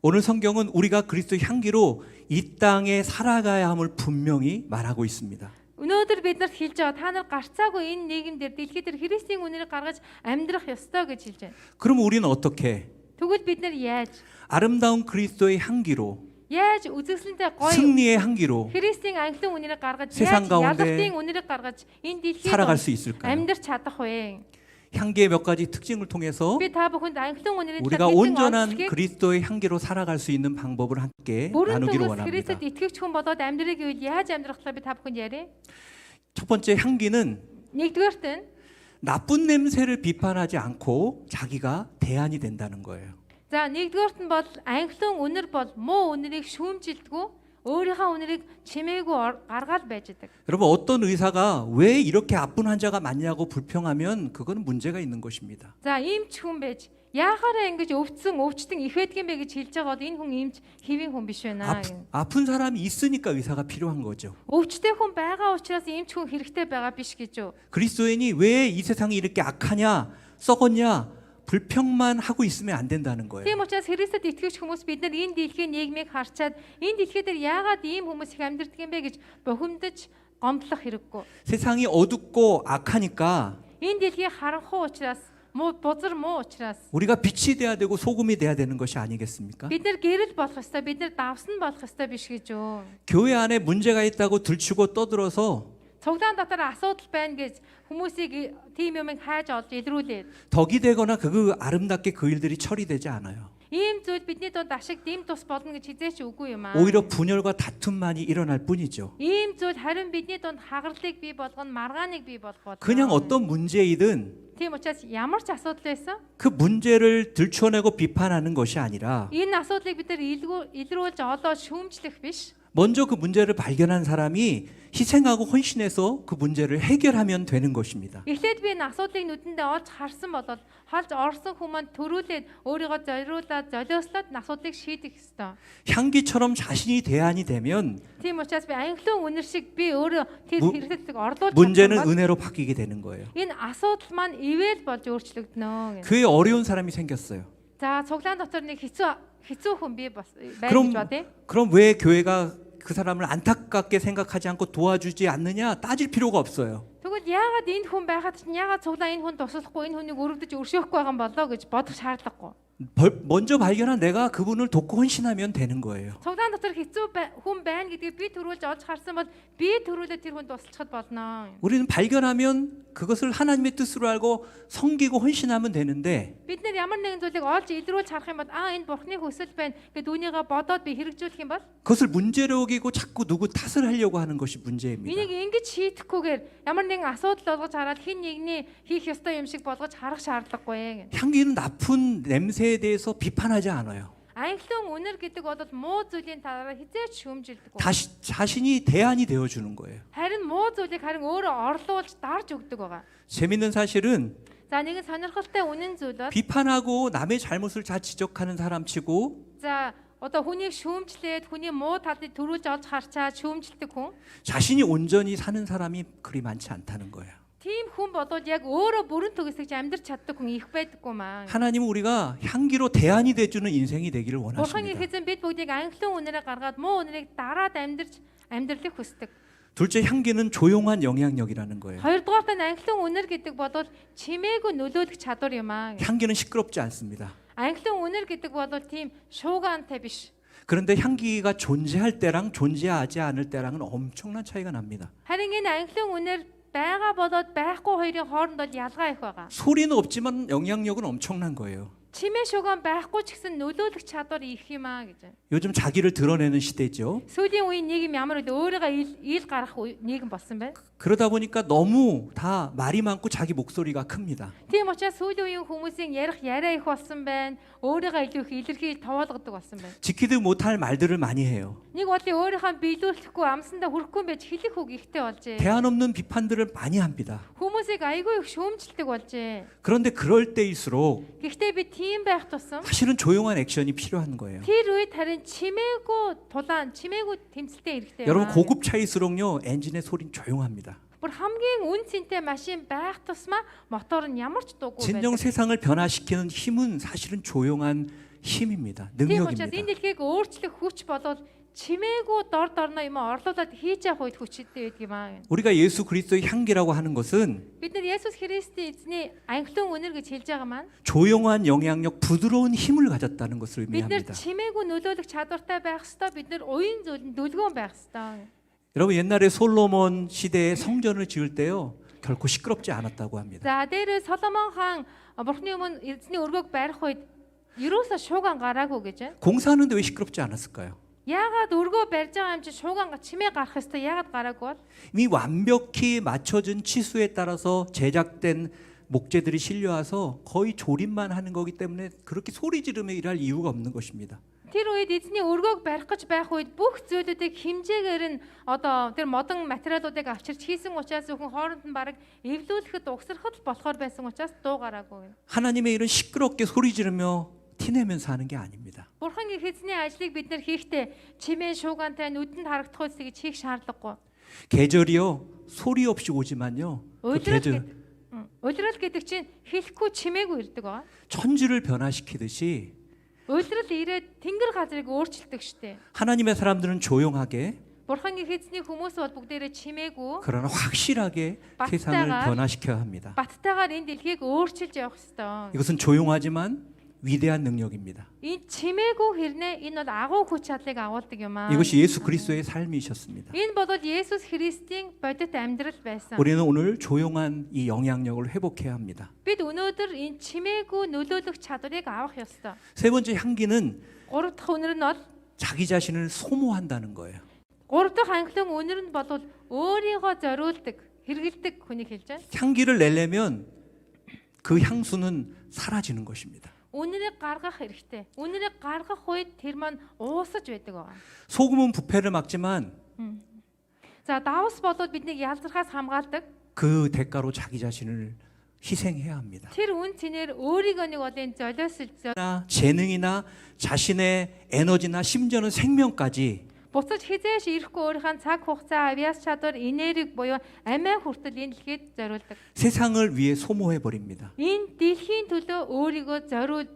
오늘 성경은 우리가 그리스도의 향기로 이 땅에 살아가야 함을 분명히 말하고 있습니다. Өнөөдөр бид нарт хэлж байгаа та нар гарцаагүй энэ нийгэмдэр дэлхийд дээр Христийн үнэрийг гаргаж амьдрах ёстой гэж хэлж байна. 그럼 우리는 어떻게 Тэгвэл бид нар яаж 아름다운 그리스도의 향기로 яаж үзэсгэлэнтэй гоё 승리의 향기로 Христийн анхлын үнэрийг гаргаж 세상 яаж 가운데 ялалтын үнэрийг гаргаж энэ дэлхийд 살아갈 수 있을까요? амьдрч чадах вэ? 향기의 몇 가지 특징을 통해서 Би та бүхэнд анхлын үнэрийн 우리가 온전한 그리스도의 향기로 살아갈 수 있는 방법을 함께 나누기를 원합니다. Христэд итгэгч хүн болоод амьдрэх үйл яаж амьдрах талаар би та бүхэнд яриа. 첫 번째 향기는 Нэгдүгээрт нь 나쁜 냄새를 비판하지 않고 자기가 대안이 된다는 거예요. за нэгдүгээрт нь бол анхлын үнэр бол муу үнэрийг шүүмжилдэггүй өөрийнхөө үнэрийг чимээгүй гаргаад байж байгаа. 여러분 어떤 의사가 왜 이렇게 아픈 환자가 많냐고 불평하면 그건 문제가 있는 것입니다. За иймч хүн байж яахаараа ингэж өвчтөн их байдгийн бэ гэж хэлж байгаа бол энэ хүн иймч хэвийн хүн биш байна. 아픈 사람이 있으니까 의사가 필요한 거죠. өвчтэй хүн байгаа учраас иймч хүн хэрэгтэй байгаа биш гэж юу? 그리스도인이 왜 이 세상이 이렇게 악하냐, 썩었냐 불평만 하고 있으면 안 된다는 거예요. Тийм учраас Христэд итгэж хүмүүс бид нар энэ дэлхийн нийгмийг харчаад энэ дэлхий дээр яагаад ийм хүмүүс их амьдардаг юм бэ гэж бухимдаж гомдлох хэрэггүй. 세상이 어둡고 악하니까 Энэ дэлхий харанхуй учраас бузар муу учраас 우리가 빛이 돼야 되고 소금이 돼야 되는 것이 아니겠습니까? бид нар гэрэл болох ёстой, бид нар давсан болох ёстой биш гэж юу? 교회 안에 문제가 있다고 들추고 떠들어서 Цуглаан дотор асуудал байна гэж хүмүүсийг тийм юмыг хайж олж илрүүлээд 덕이 되거나 그 아름답게 그 일들이 처리되지 않아요. ийм зүйл бидний донд ашиг дэм тус болно гэж хизээч үгүй юм аа. 오히려 분열과 다툼만이 일어날 뿐이죠. Ийм зүйл харин бидний донд хагарлыг бий болгоно, маргааныг бий болгох. 그냥 어떤 문제이든 Тийм учраас ямар ч асуудал байсан 그 문제를 들춰내고 비판하는 것이 아니라 энэ асуудлыг бид нар илрүүлж олоод шүүмжлэх биш. 먼저 그 문제를 발견한 사람이 희생하고 헌신해서 그 문제를 해결하면 되는 것입니다. Эхлээд би энэ асуудлыг нүдэндээ олж харсан болоод халж орсон хүмүүс төрүүлээд өөрийгөө зориулаад золиослоод асуудлыг шийдэх ёстой. 향기처럼 자신이 대안이 되면 Тийм учраас би анхлын үнэр шиг би өөрөө тэр хэрэгцээг орлуулж 문제는 чадсан бол 은혜로 바뀌게 되는 거예요. энэ асуудал маань ивэл болж өөрчлөгдөнө. 교회에 어려운 사람이 생겼어요. За цуглаан дотор нэг хэцүү хүн би бас байна 그럼 гэж бодъё. 그럼 왜 교회가 그 사람을 안타깝게 생각하지 않고 도와주지 않느냐 따질 필요가 없어요. Тэгвэл яагаад энэ хүн байхад чинь яагаад цуглаан энэ хүн туслахгүй энэ хүнийг өрөвдөж өршөөхгүй байгаа юм болоо гэж бодох шаардлагагүй. 먼저 발견한 내가 그분을 돕고 헌신하면 되는 거예요. Цуглаан дотор хэцүү хүн байна гэдгийг би төрүүлж олж харсан бол би төрүүлээд тэр хүнд туслахад болно. 우리는 발견하면 그것을 하나님의 뜻으로 알고 섬기고 헌신하면 되는데 Бид нэр ямар нэгэн зүйлийг олж илрүүлж харах юм бол энэ бурхны хүсэл байна гэд үүнийгээ бодоод би хэрэгжүүлэх юм бол 그것을 문제로 여기고 자꾸 누구 탓을 하려고 하는 것이 문제입니다. энийг ингэж шийдэхгүйгээр ямар нэгэн асуудал болгож хараад хин нэгний хийх ёстой юм шиг болгож харах шаардлагагүй. 향기는 나쁜 냄새에 대해서 비판하지 않아요. Ангилан үнэр гэдэг бол муу зүйлийн талаар хизээч шүүмжилдэг. 자신이 대안이 되어주는 거예요. Харин муу зүйлийг харин өөрөө орлуулж дарж өгдөг байгаа. 재밌는 사실은 За нэгэн сонирхолтой үнэн зүйл бол 비판하고 남의 잘못을 다 지적하는 사람치고 за одоо хүнийг шүүмжлээд хүний муу талыг төрүүлж олж харчаад шүүмжилдэг хүн 자신이 온전히 사는 사람이 그리 많지 않다는 거예요. тийм хүн бодвол яг өөрөө бүрэн төгсөж амьдрч чаддаг хүн их байдаггүй маа. 하나님은 우리가 향기로 대안이 돼주는 인생이 되기를 Бурхан 원하십니다. эхэзэн бид бүгдийг ангилан үнээрээ гаргаад муу үнэрийг дараад амьдралыг хүсдэг. 둘째 향기는 조용한 영향력이라는 거예요. Хоёрдугаар нь ангилан үнэр гэдэг бодвол чимээгүй нөлөөлөх чадвар юм аа. 향기는 시끄럽지 않습니다. Ангилан үнэр гэдэг бол тийм шуугаантай биш. 그런데 향기가 존재할 때랑 존재하지 않을 때랑은 엄청난 차이가 납니다. Харин энэ ангилан үнэр байгаа болоод байхгүй хоёрын хооронд бол ялгаа их байгаа. 소리는 없지만 영향력은 엄청난 거예요. Чимээ шуугаан байхгүй ч гэсэн нөлөөлөх чадвар их юм аа гэж. 요즘 자기를 드러내는 시대죠. Сүүлийн үеийн нийгэм ямар вэ? Өөрийгөө ил гарах нийгэм болсон байна. 그러다 보니까 너무 다 말이 많고 자기 목소리가 큽니다. Тийм учраас сүүлийн үеийн хүмүүсийн ярих яриа их болсон байна. Өөрийгөө илүү их илэрхийлж тоолгодог болсон байна. 지키지 못할 말들을 많이 해요. Нэг бодлын өөрийнхөө биелүүлэхгүй амсандаа хүрэхгүй байж хэлэх үг ихтэй болжээ. 대안 없는 비판들을 많이 합니다. Хүмүүсийг айгүй их шүүмжилдэг болжээ. 그런데 그럴 때일수록 Гэхдээ би тийм байх тусам 사실은 조용한 액션이 필요한 거예요. тэр үед харин чимээгүй тулаан, чимээгүй тэмцэлтэй хэрэгтэй. 여러분 고급차일수록요 엔진의 소리는 조용합니다. Бүр хамгийн үн цэнтэй машин байх тусмаа мотор нь ямар ч дуугүй 진정 байдаг. 세상을 변화시키는 힘은 사실은 조용한 힘입니다. Тийм учраас энэ 능력입니다. дэлхийг өөрчлөх хүч болоод чимээгүй дор дорно юм орлуулад хийж явах үед хүчтэй байдаг юм аа. 우리가 예수 그리스도의 향기라고 하는 것은 Бид нар Есүс Христийн эзний ангилан үнэр гэж хэлж байгаа маань 조용한 영향력, 부드러운 힘을 가졌다는 것을 бид нар 의미합니다. чимээгүй нөлөөлөх чадвартай байх ёстой. Бид нар уян зүйлд дүлгөөн байх ёстой. 여러분 옛날에 솔로몬 시대에 성전을 지을 때요 결코 시끄럽지 않았다고 합니다. За дээр Соломон хаан Бурхны өмнө эзний өргөөг барих үед ерөөсөө шуугаан гараагүй гэж байна. 공사하는데 왜 시끄럽지 않았을까요? Яагаад өргөө барьж байгаа юм чи шуугаан чимээ гарах ёстой? Яагаад гараагүй бол? 이미 완벽히 맞춰진 치수에 따라서 제작된 목재들이 실려와서 거의 조립만 하는 거기 때문에 그렇게 소리 지르며 일할 이유가 없는 것입니다. Тэр үед эзний өргөөг барих гэж байх үед бүх зүйлүүдийг хэмжээгээр нь одоо тэр модон материалуудыг авчирч хийсэн учраас зөвхөн хооронд нь бараг эвлүүлэхэд угсрахад болохоор байсан учраас дуу гараагүй. 하나님의 일은 시끄럽게 소리 지르며 티내면서 하는 게 아닙니다. Бурхангийн эзний ажлыг бид нэр хийхдээ чимээ шуугаантай нүдэнд харагдах үс гэж хийх шаардлагагүй. 계절이요 소리 없이 오지만요. 그 Улирал гэдэг чинь хэлэхгүй чимээгүй ирдэг байгаа. 천지를 변화시키듯이 Улирал ирээд тэнгэр газрыг өөрчилдөг штеп. 하나님의 사람들은 조용하게 Бурхангийн эзний хүмүүс бол бүгдээрээ чимээгүй 그러나 확실하게 세상을 변화시켜야 합니다. баттайгаар энэ дэлхийг өөрчилж явах ёстой. 이것은 조용하지만 위대한 능력입니다. Энэ чимээгүй хэрнээ энэ бол агуу хүч чадлыг агуулдаг юм аа. 이것이 예수 그리스도의 삶이셨습니다. Энэ бол Есүс Христийн бодит амьдрал байсан. 우리는 오늘 조용한 이 영향력을 회복해야 합니다. Бид өнөөдөр энэ чимээгүй нөлөөлөх чадварыг авах ёстой. 세 번째 향기는 Гурав дахь үнэр нь бол 자기 자신을 소모한다는 거예요. гурав дахь ангилан үнэр нь бол өөрийгөө зориулдаг, хэрэгэлдэг хүнийг хэлж байна. 향기를 내려면 그 향수는 사라지는 것입니다. Үнэрийг гаргах хэрэгтэй. Үнэрийг гаргах үед тэр маань уусаж байдаг байгаа. 소금은 부패를 막지만 За давс болоод биднийг ялзрахаас хамгаалдаг. 그 대가로 자기 자신을 희생해야 합니다. Тэр үн цэнээр өөрийгөө нэг одын золиосож 재능이나 자신의 에너지나 심지어는 생명까지 буцаж хизээш ирэхгүй өөрийнхөө цаг хугацаа, авьяас чадвар, энерги буюу амиа хүртэл энэ дэлхийд зориулдаг. 세상을 위해 소모해 버립니다. Энэ дэлхийн төлөө өөрийгөө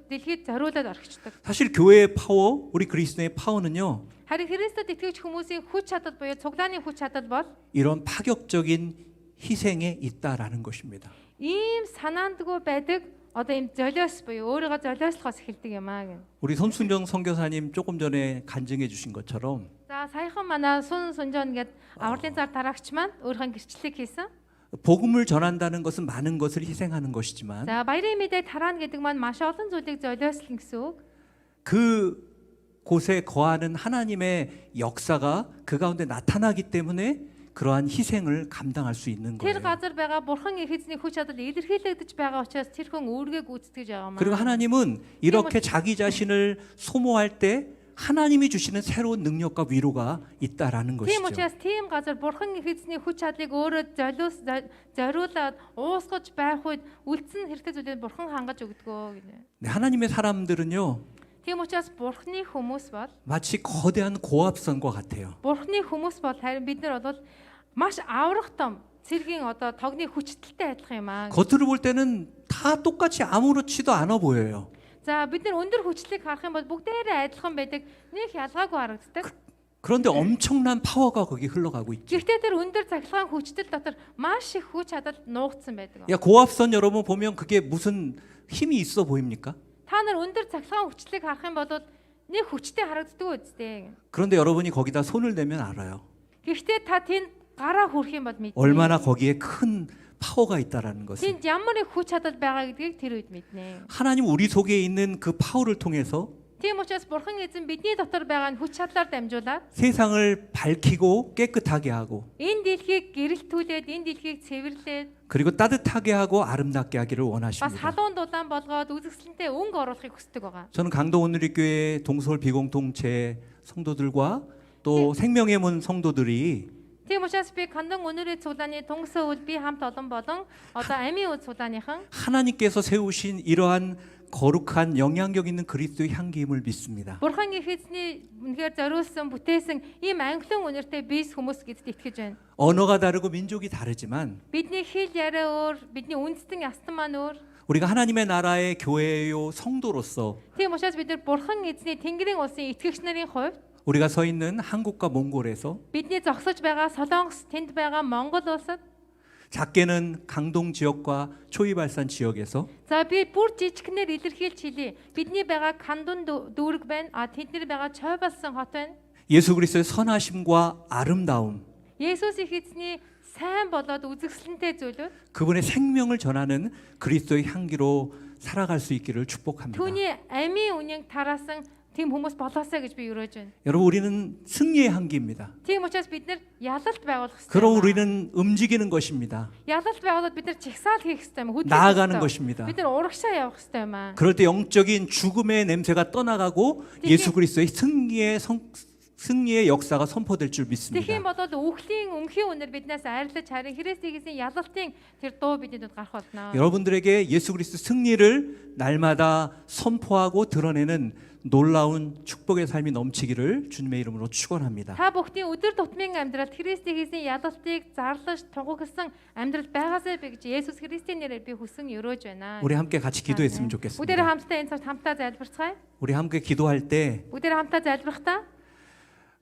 дэлхийд зориулаад орхичдаг. 사실 교회의 파워, 우리 그리스도의 파워는요. Харин Христэд итгэж хүмүүсийн хүч чадал буюу цуглааны хүч чадал бол 이런 파격적인 희생에 있다라는 것입니다. ийм санаандгүй байдаг одоо ийм золиос буюу өөрийгөө золиослохоос эхэлдэг юм аа гэнэ. 우리 손순정 선교사님 조금 전에 간증해 주신 것처럼 За саяхан манай Сун Сунжон гээд авралын цар тараагч маань өөрийнхөө гэрчлэлийг хийсэн. 복음을 전한다는 것은 많은 것을 희생하는 것이지만 За баярын мэдээ тараана гэдэг маань маш олон зүйлийг золиослно гэсэн үг. 그 곳에 거하는 하나님의 역사가 그 가운데 나타나기 때문에 그러한 희생을 감당할 수 있는 Тэр 거예요. газар байгаа бурхан их эзний хүч чадал илэрхийлэгдэж байгаа учраас тэр хүн өөргөө гүйцэтгэж байгаа маа. 그리고 하나님은 이렇게 자기 자신을 소모할 때 하나님이 주시는 새로운 능력과 위로가 있다라는 Тийм 것이죠. учраас тийм газар бурхан их эзний хүч чадлыг өөрөө зориулаад уусгаж байх үед үлдсэн хэрэгтэй зүйлийг бурхан хангаж өгдөгөө гэнэ. 네, 하나님의 사람들은요 Тийм учраас бурханы хүмүүс бол 마치 거대한 고압선과 같아요. бурханы хүмүүс бол харин бид нар бол маш аврах том цэргийн одоо тогны хүчтэлтэй адилхан юм аа. 겉으로 볼 때는 다 똑같이 아무렇지도 않아 보여요. За бид нар өндөр хүчлийг харах юм бол бүгдээрээ адилхан байдаг. Нэг ялгаагүй харагддаг. 그런데 엄청난 파워가 거기 흘러가고 있죠. Гэхдээ тэр өндөр цахилгаан хүчтэл дотор маш их хүч чадал нуугдсан байдаг. 야, 고압선 여러분 보면 그게 무슨 힘이 있어 보입니까? Та нар өндөр цахилгаан хүчлийг харах юм бол нэг хүчтэй харагддаг үстэй. 그런데 여러분이 거기다 손을 대면 알아요. Гэхдээ та тэнд гараа хүрэх юм бол мэднэ. 얼마나 거기에 큰 파워가 있다라는 것을. Тэнд ямар их хүч чадал байгаа гэдгийг тэр үед мэднэ. 하나님 우리 속에 있는 그 파워를 통해서 Тийм учраас бурхан эзэн бидний дотор байгаа нь хүч чадлаар дамжуулаад 세상을 밝히고 깨끗하게 하고 энэ дэлхийг гэрэлтүүлээд энэ дэлхийг цэвэрлээд 그리고 따뜻하게 하고 아름답게 하기를 бас 원하십니다. халуун дулаан болгоод үзэсгэлэнтэй өнгө оруулахыг хүсдэг байгаа. 저는 강동 온누리교회 동서울 비공동체 성도들과 또 생명의 문 성도들이 Тийм учраас би Кандан өнөр의 цуглааны Тунгсаа үл би хамт олон болон одоо Амийн үл цуглааныхан 하나님께서 세우신 이러한 거룩한 영향력 있는 그리스도의 향기임을 믿습니다. Бурхан их эзний үнэхээр зориулсан бүтээсэн ийм англиун үнэртэй биес хүмүүс гэдэгт итгэж байна. 언어가 다르고 민족이 다르지만 Бидний хэл яриа өөр, бидний үндэстэн ястан маань өөр. 우리가 하나님의 나라의 교회요 성도로서 Тийм учраас бид нар Бурхан эзний Тэнгэрийн улсын итгэгч нарын хувьд 우리가 서 있는 한국과 몽골에서 бидний зогсож байгаа Солонгос, тэнд байгаа Монгол улсад 작게는 강동 지역과 초이발산 지역에서 за би бүр жижигнэр илэрхийлж хэлье. Бидний байгаа Кандун дүүрэг байна. Тэдний байгаа Чойбалсан хот байна. 예수 그리스도의 선하심과 아름다움, Есүс их эзний сайн болоод үзэгсэлэнтэй зүйлүүд 그분의 생명을 전하는 그리스도의 향기로 살아갈 수 있기를 축복합니다. түүний амийн үнийг тараасан тийм хүмүүс болоосаа гэж би өрөөж байна. 여러분 우리는 승리의 향기입니다. Тийм учраас бид нар ялалт байгуулах хэрэгтэй. 그럼 우리는 움직이는 것입니다. ялалт байгуулаад бид нар чагсаал хийх хэрэгтэй юм. хөдөлгөх 나아가는 хэрэгтэй. 것입니다. бид нар урагшаа явах хэрэгтэй юм аа. 그럴 때 영적인 죽음의 냄새가 떠나가고 예수 그리스도의 승리의 역사가 선포될 줄 믿습니다. Тэгхийн бодоод үхлийн өмхийн үнэр биднээс айрлаж харин Христийн ялалтын тэр дуу бидний дунд гарах болно. 여러분들에게 예수 그리스도 승리를 날마다 선포하고 드러내는 놀라운 축복의 삶이 넘치기를 주님의 이름으로 축원합니다. Та бүхний өдөр тутмын амьдралд Христийн ялалтыг зарлаж тугагсан амьдрал байгаасай би гэж Есүс Христийн нэрээр би хүсэн өрөөж байна. 우리 함께 같이 기도했으면 Бүгдээрээ 좋겠습니다. хамтдаа энэ цагт хамтдаа залбирцгаая. 우리 함께 기도할 때 Бүгдээрээ хамтдаа залбирахдаа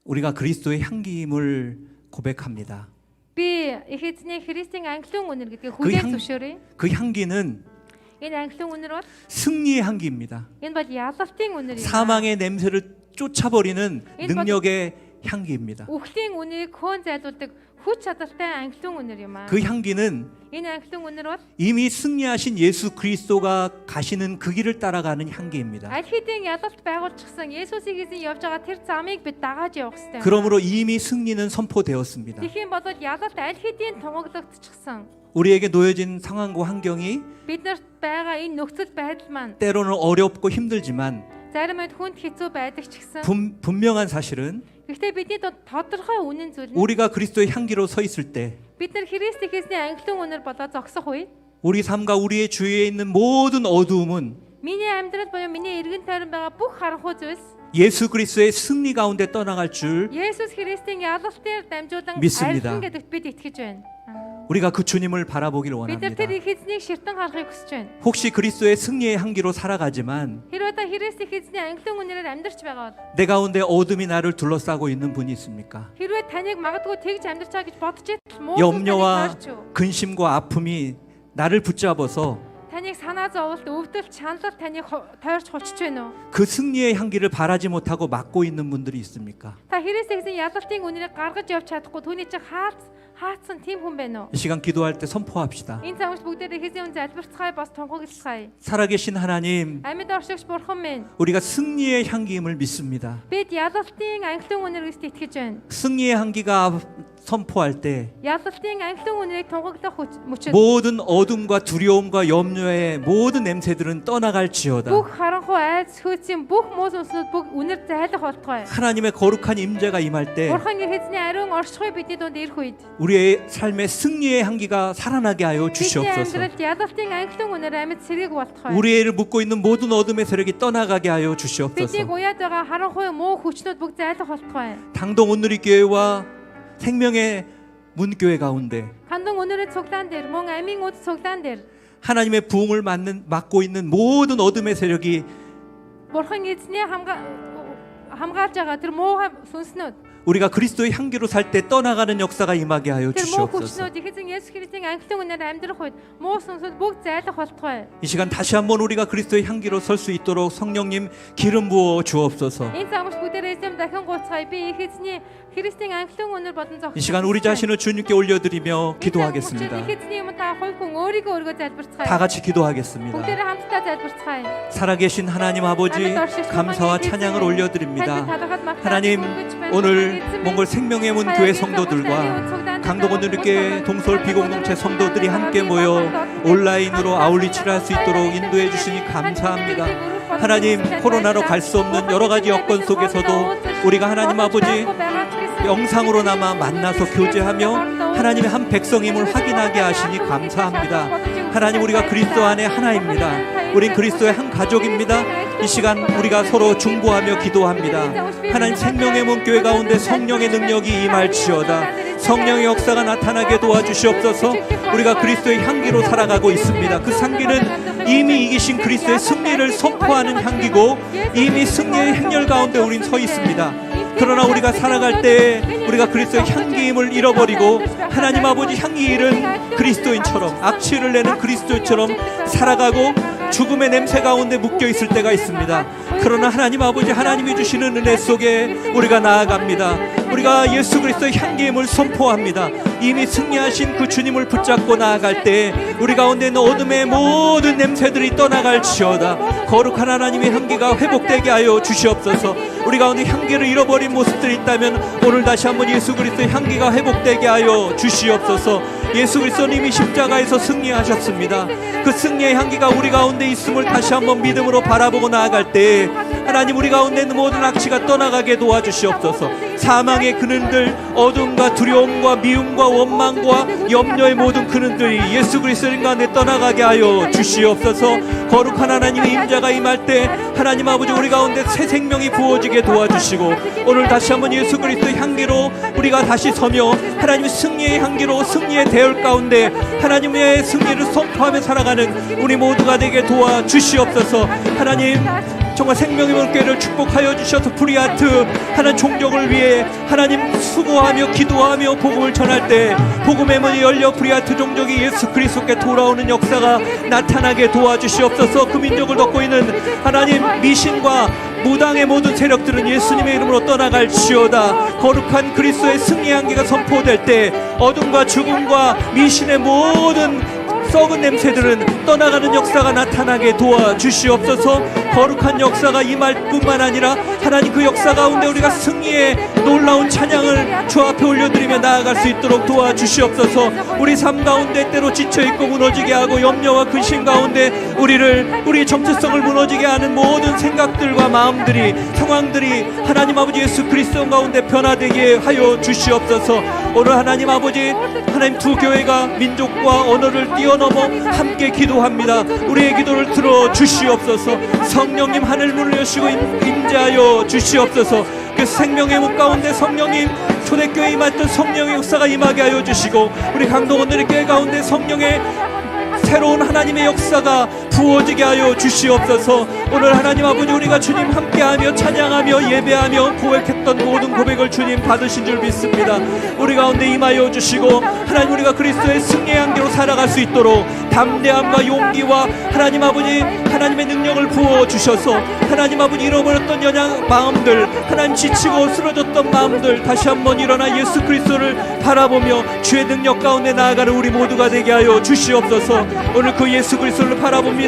우리가 그리스도의 향기임을 고백합니다. би их эзний Христийн англиун үнэр гэдгийг 그, хүлээн 향, зөвшөөрье. 그 향기는 Энэ англиун үнэр бол 승리의 향기입니다. энэ бол ялалтын үнэр юм. 사망의 냄새를 쫓아버리는 능력의 향기입니다. Үхлийн үнэрийг хөөн зайлуулдаг хүч чадалтай англиун үнэр юм аа. 그 향기는 Энэ англиун үнэр бол 이미 승리하신 예수 그리스도가 가시는 그 길을 따라가는 향기입니다. аль хэдийн ялалт байгуулчихсан Есүсийг эзэн явж байгаа тэр замыг бид дагаад явах хэрэгтэй. 그러므로 이미 승리는 선포되었습니다. Тэгхийн бодвол ялалт аль хэдийн тунгаглагдчихсан. 우리에게 놓여진 상황과 환경이 Биднэрт байгаа энэ нөхцөл байдал маань 때로는 어렵고 힘들지만 зарим үед хүнд хэцүү байдаг ч гэсэн 분명한 사실은 гэхдээ бидний тодорхой үнэн зүйл нь 우리가 그리스도의 향기로 서 있을 때 бид нар Христийн эзний англиун үнэр болоод зогсох үе 우리 삶과 우리의 주위에 있는 모든 어두움은 миний амьдрал буюу миний эргэн тойрон байгаа бүх харанхуй зүйлс 예수 그리스도의 승리 가운데 떠나갈 줄 Есүс Христийн ялалтаар дамжуулан 믿습니다. альсан гэдэгт бид итгэж байна. 우리가 그 주님을 바라보길 Бид нар 원합니다. тэр их эзнийг ширтэн харахыг хүсэж байна. 혹시 그리스도의 승리의 향기로 살아가지만 Хэрвээ та Христ их эзний ангилан үнээрээр амьдарч байгаа бол 내 가운데 어둠이 나를 둘러싸고 있는 분이 있습니까? хэрвээ таныг магадгүй тэгж амьдарч байгаа гэж бодож итэл муу 염려와 таныг 근심과 아픔이 나를 붙잡아서 таныг санаа зовлт, өвдөлт, шанал таныг тойрч хулчж байна уу? 그 승리의 향기를 바라지 못하고 막고 있는 분들이 있습니까? Та Христ ихсэн ялалтын үнэрийг гаргаж явж чадахгүй түүний чинь хаацсан тийм хүн байна уу? 이 시간 기도할 때 선포합시다. Энэ цагт бүгдээрээ Христийн үн залбирцгаая бас тунхаглацгаая. 살아계신 하나님, Амьд оршигч бурхан минь, 우리가 승리의 향기임을 믿습니다. бид ялалтын ангилан үнэрээс итгэж байна. 승리의 향기가 선포할 때 Ялалтын ангилан үнэрийг тунхаглах мөчөд 모든 어둠과 두려움과 염려의 모든 냄새들은 떠나갈지어다. бүх харанхуй айц хөөцийн бүх муу сүнснүүд бүх үнэр зайлах болтугай. 하나님의 거룩한 임재가 임할 때 Бурханы хэзний ариун оршихуй бидний дунд ирэх үед 우리의 삶에 승리의 향기가 살아나게 하여 бидний 주시옵소서. амьдралд ялалтын ангилан үнээр амьд сэргийг болтугай. 우리를 묶고 있는 모든 어둠의 세력이 떠나가게 하여 Биднийг 주시옵소서. уяад байгаа харанхуй муу хүчнүүд бүх зайлах болтугай. 당동 온누리 교회와 생명의 문교회 가운데 Хандан үнэр의 цуглаан дээр мөн амийн үд цуглаан дээр 하나님의 부흥을 막고 있는 모든 어둠의 세력이 Бурхан эзний хамгаалж байгаа тэр муу сүнснүүд 우리가 그리스도의 향기로 살 때 떠나가는 역사가 임하게 하여 тэр муу 주시옵소서. хүчнүүд ихэзэн Есүс Христийн ангилан үнээр амьдрах үед муу сүнсүүд бүх зайлах болтугай. 이 시간 다시 한번 우리가 그리스도의 향기로 설 수 있도록 성령님 기름 부어 주옵소서. Энэ цагт бүгдээрээ эзэм дахин гуйцгаая. Би их эзний Христийн ангилан үнээр бодон зогсож. 이 시간 우리 자신을 주님께 올려드리며 기도하겠습니다. их эзний юм та хувь хүн өөрийгөө залбирцгаая. 다 같이 기도하겠습니다. бүгдээрээ хамтдаа залбирцгаая. 살아계신 하나님 아버지 감사와 찬양을 올려드립니다. 하나님 오늘 몽골 생명의 문 교회 성도들과 강동원들께 동서울 비공동체 성도들이 함께 모여 온라인으로 아울리치를 할 수 있도록 인도해 주시니 감사합니다. 하나님 코로나로 갈 수 없는 여러 가지 여건 속에서도 우리가 하나님 아버지 영상으로나마 만나서 교제하며 하나님의 한 백성임을 확인하게 하시니 감사합니다. 하나님 우리가 그리스도 안에 하나입니다. 우린 그리스도의 한 가족입니다. 이 시간 우리가 서로 중보하며 기도합니다. 하나님 생명의 문 교회 가운데 성령의 능력이 임할지어다. 성령의 역사가 나타나게 도와주시옵소서. 우리가 그리스도의 향기로 살아가고 있습니다. 그 향기는 이미 이기신 그리스도의 승리를 선포하는 향기고 이미 승리의 행렬 가운데 우린 서 있습니다. 그러나 우리가 살아갈 때 우리가 그리스도의 향기임을 잃어버리고 하나님 아버지 향기 잃은 그리스도인처럼 악취를 내는 그리스도처럼 살아가고 죽음의 냄새 가운데 묶여 있을 때가 있습니다. 그러나 하나님 아버지 하나님이 주시는 은혜 속에 우리가 나아갑니다. 우리가 예수 그리스도의 향기임을 선포합니다. 이미 승리하신 그 주님을 붙잡고 나아갈 때 우리 가운데 있는 어둠의 모든 냄새들이 떠나갈지어다. 거룩한 하나님의 향기가 회복되게 하여 주시옵소서. 우리 가운데 향기를 잃어버린 모습들이 있다면 오늘 다시 한번 예수 그리스도의 향기가 회복되게 하여 주시옵소서. 예수 그리스도님이 십자가에서 승리하셨습니다. 그 승리의 향기가 우리 가운데 있음을 다시 한번 믿음으로 바라보고 나아갈 때 하나님 우리 가운데 있는 모든 악취가 떠나가게 도와주시옵소서. 사망의 근원들, 어둠과 두려움과 미움과 원망과 염려의 모든 근원들이 예수 그리스도님 가운데 떠나가게 하여 주시옵소서. 거룩한 하나님의 임재가 임할 때 하나님 아버지 우리 가운데 새 생명이 부어지게 도와주시고 오늘 다시 한번 예수 그리스도의 향기로 우리가 다시 서며 하나님의 승리의 향기로 승리의 대열 가운데 하나님의 승리를 선포하며 살아가는 우리 모두가 되게 도와주시옵소서. 하나님 정말 생명의 문교회를 축복하여 주셔서 브리아트 하나님 종족을 위해 하나님 수고하며 기도하며 복음을 전할 때 복음의 문이 열려 브리아트 종족이 예수 그리스도께 돌아오는 역사가 나타나게 도와주시옵소서. 그 민족을 덮고 있는 하나님 미신과 무당의 모든 세력들은 예수님의 이름으로 떠나갈지어다. 거룩한 그리스도의 승리 향기가 선포될 때 어둠과 죽음과 미신의 모든 썩은 냄새들은 떠나가는 역사가 나타나게 도와주시옵소서. 거룩한 역사가 임할 뿐만 아니라 하나님 그 역사 역사 가운데 우리가 승리의 놀라운 찬양을 주 앞에 올려드리며 나아갈 수 있도록 도와주시옵소서. 우리 삶 가운데 때로 지쳐있고 무너지게 하고 염려와 근심 가운데 우리의 정체성을 무너지게 하는 모든 생각들과 마음들이, 상황들이 하나님 아버지 예수 그리스도 가운데 변화되게 하여 주시옵소서. 오늘 하나님 아버지, 하나님 두 교회가 민족과 언어를 뛰어넘어 함께 기도합니다. 우리의 기도를 들어 주시옵소서. 성령님 하늘 문을 여시고 임재하여 주시옵소서. 그 생명의 문 가운데 성령님, 초대교회에 임했던 성령의 역사가 임하게 하여 주시고, 우리 강동원들의 교회 가운데 성령의 새로운 하나님의 역사가 부어지게 하여 주시옵소서. 오늘 하나님 아버지, 우리가 주님 함께하며 찬양하며 예배하며 고백했던 모든 고백을 주님 받으신 줄 믿습니다. 우리 가운데 임하여 주시고, 하나님 우리가 그리스도의 승리의 향기로 살아갈 수 있도록 담대함과 용기와 하나님 아버지 하나님의 능력을 부어 주셔서 하나님 아버지 잃어버렸던 연약 마음들, 하나님 지치고 쓰러졌던 마음들 다시 한번 일어나 예수 그리스도를 바라보며 주의 능력 가운데 나아가는 우리 모두가 되게 하여 주시옵소서. 오늘 그 예수 그리스도를 바라봅니다.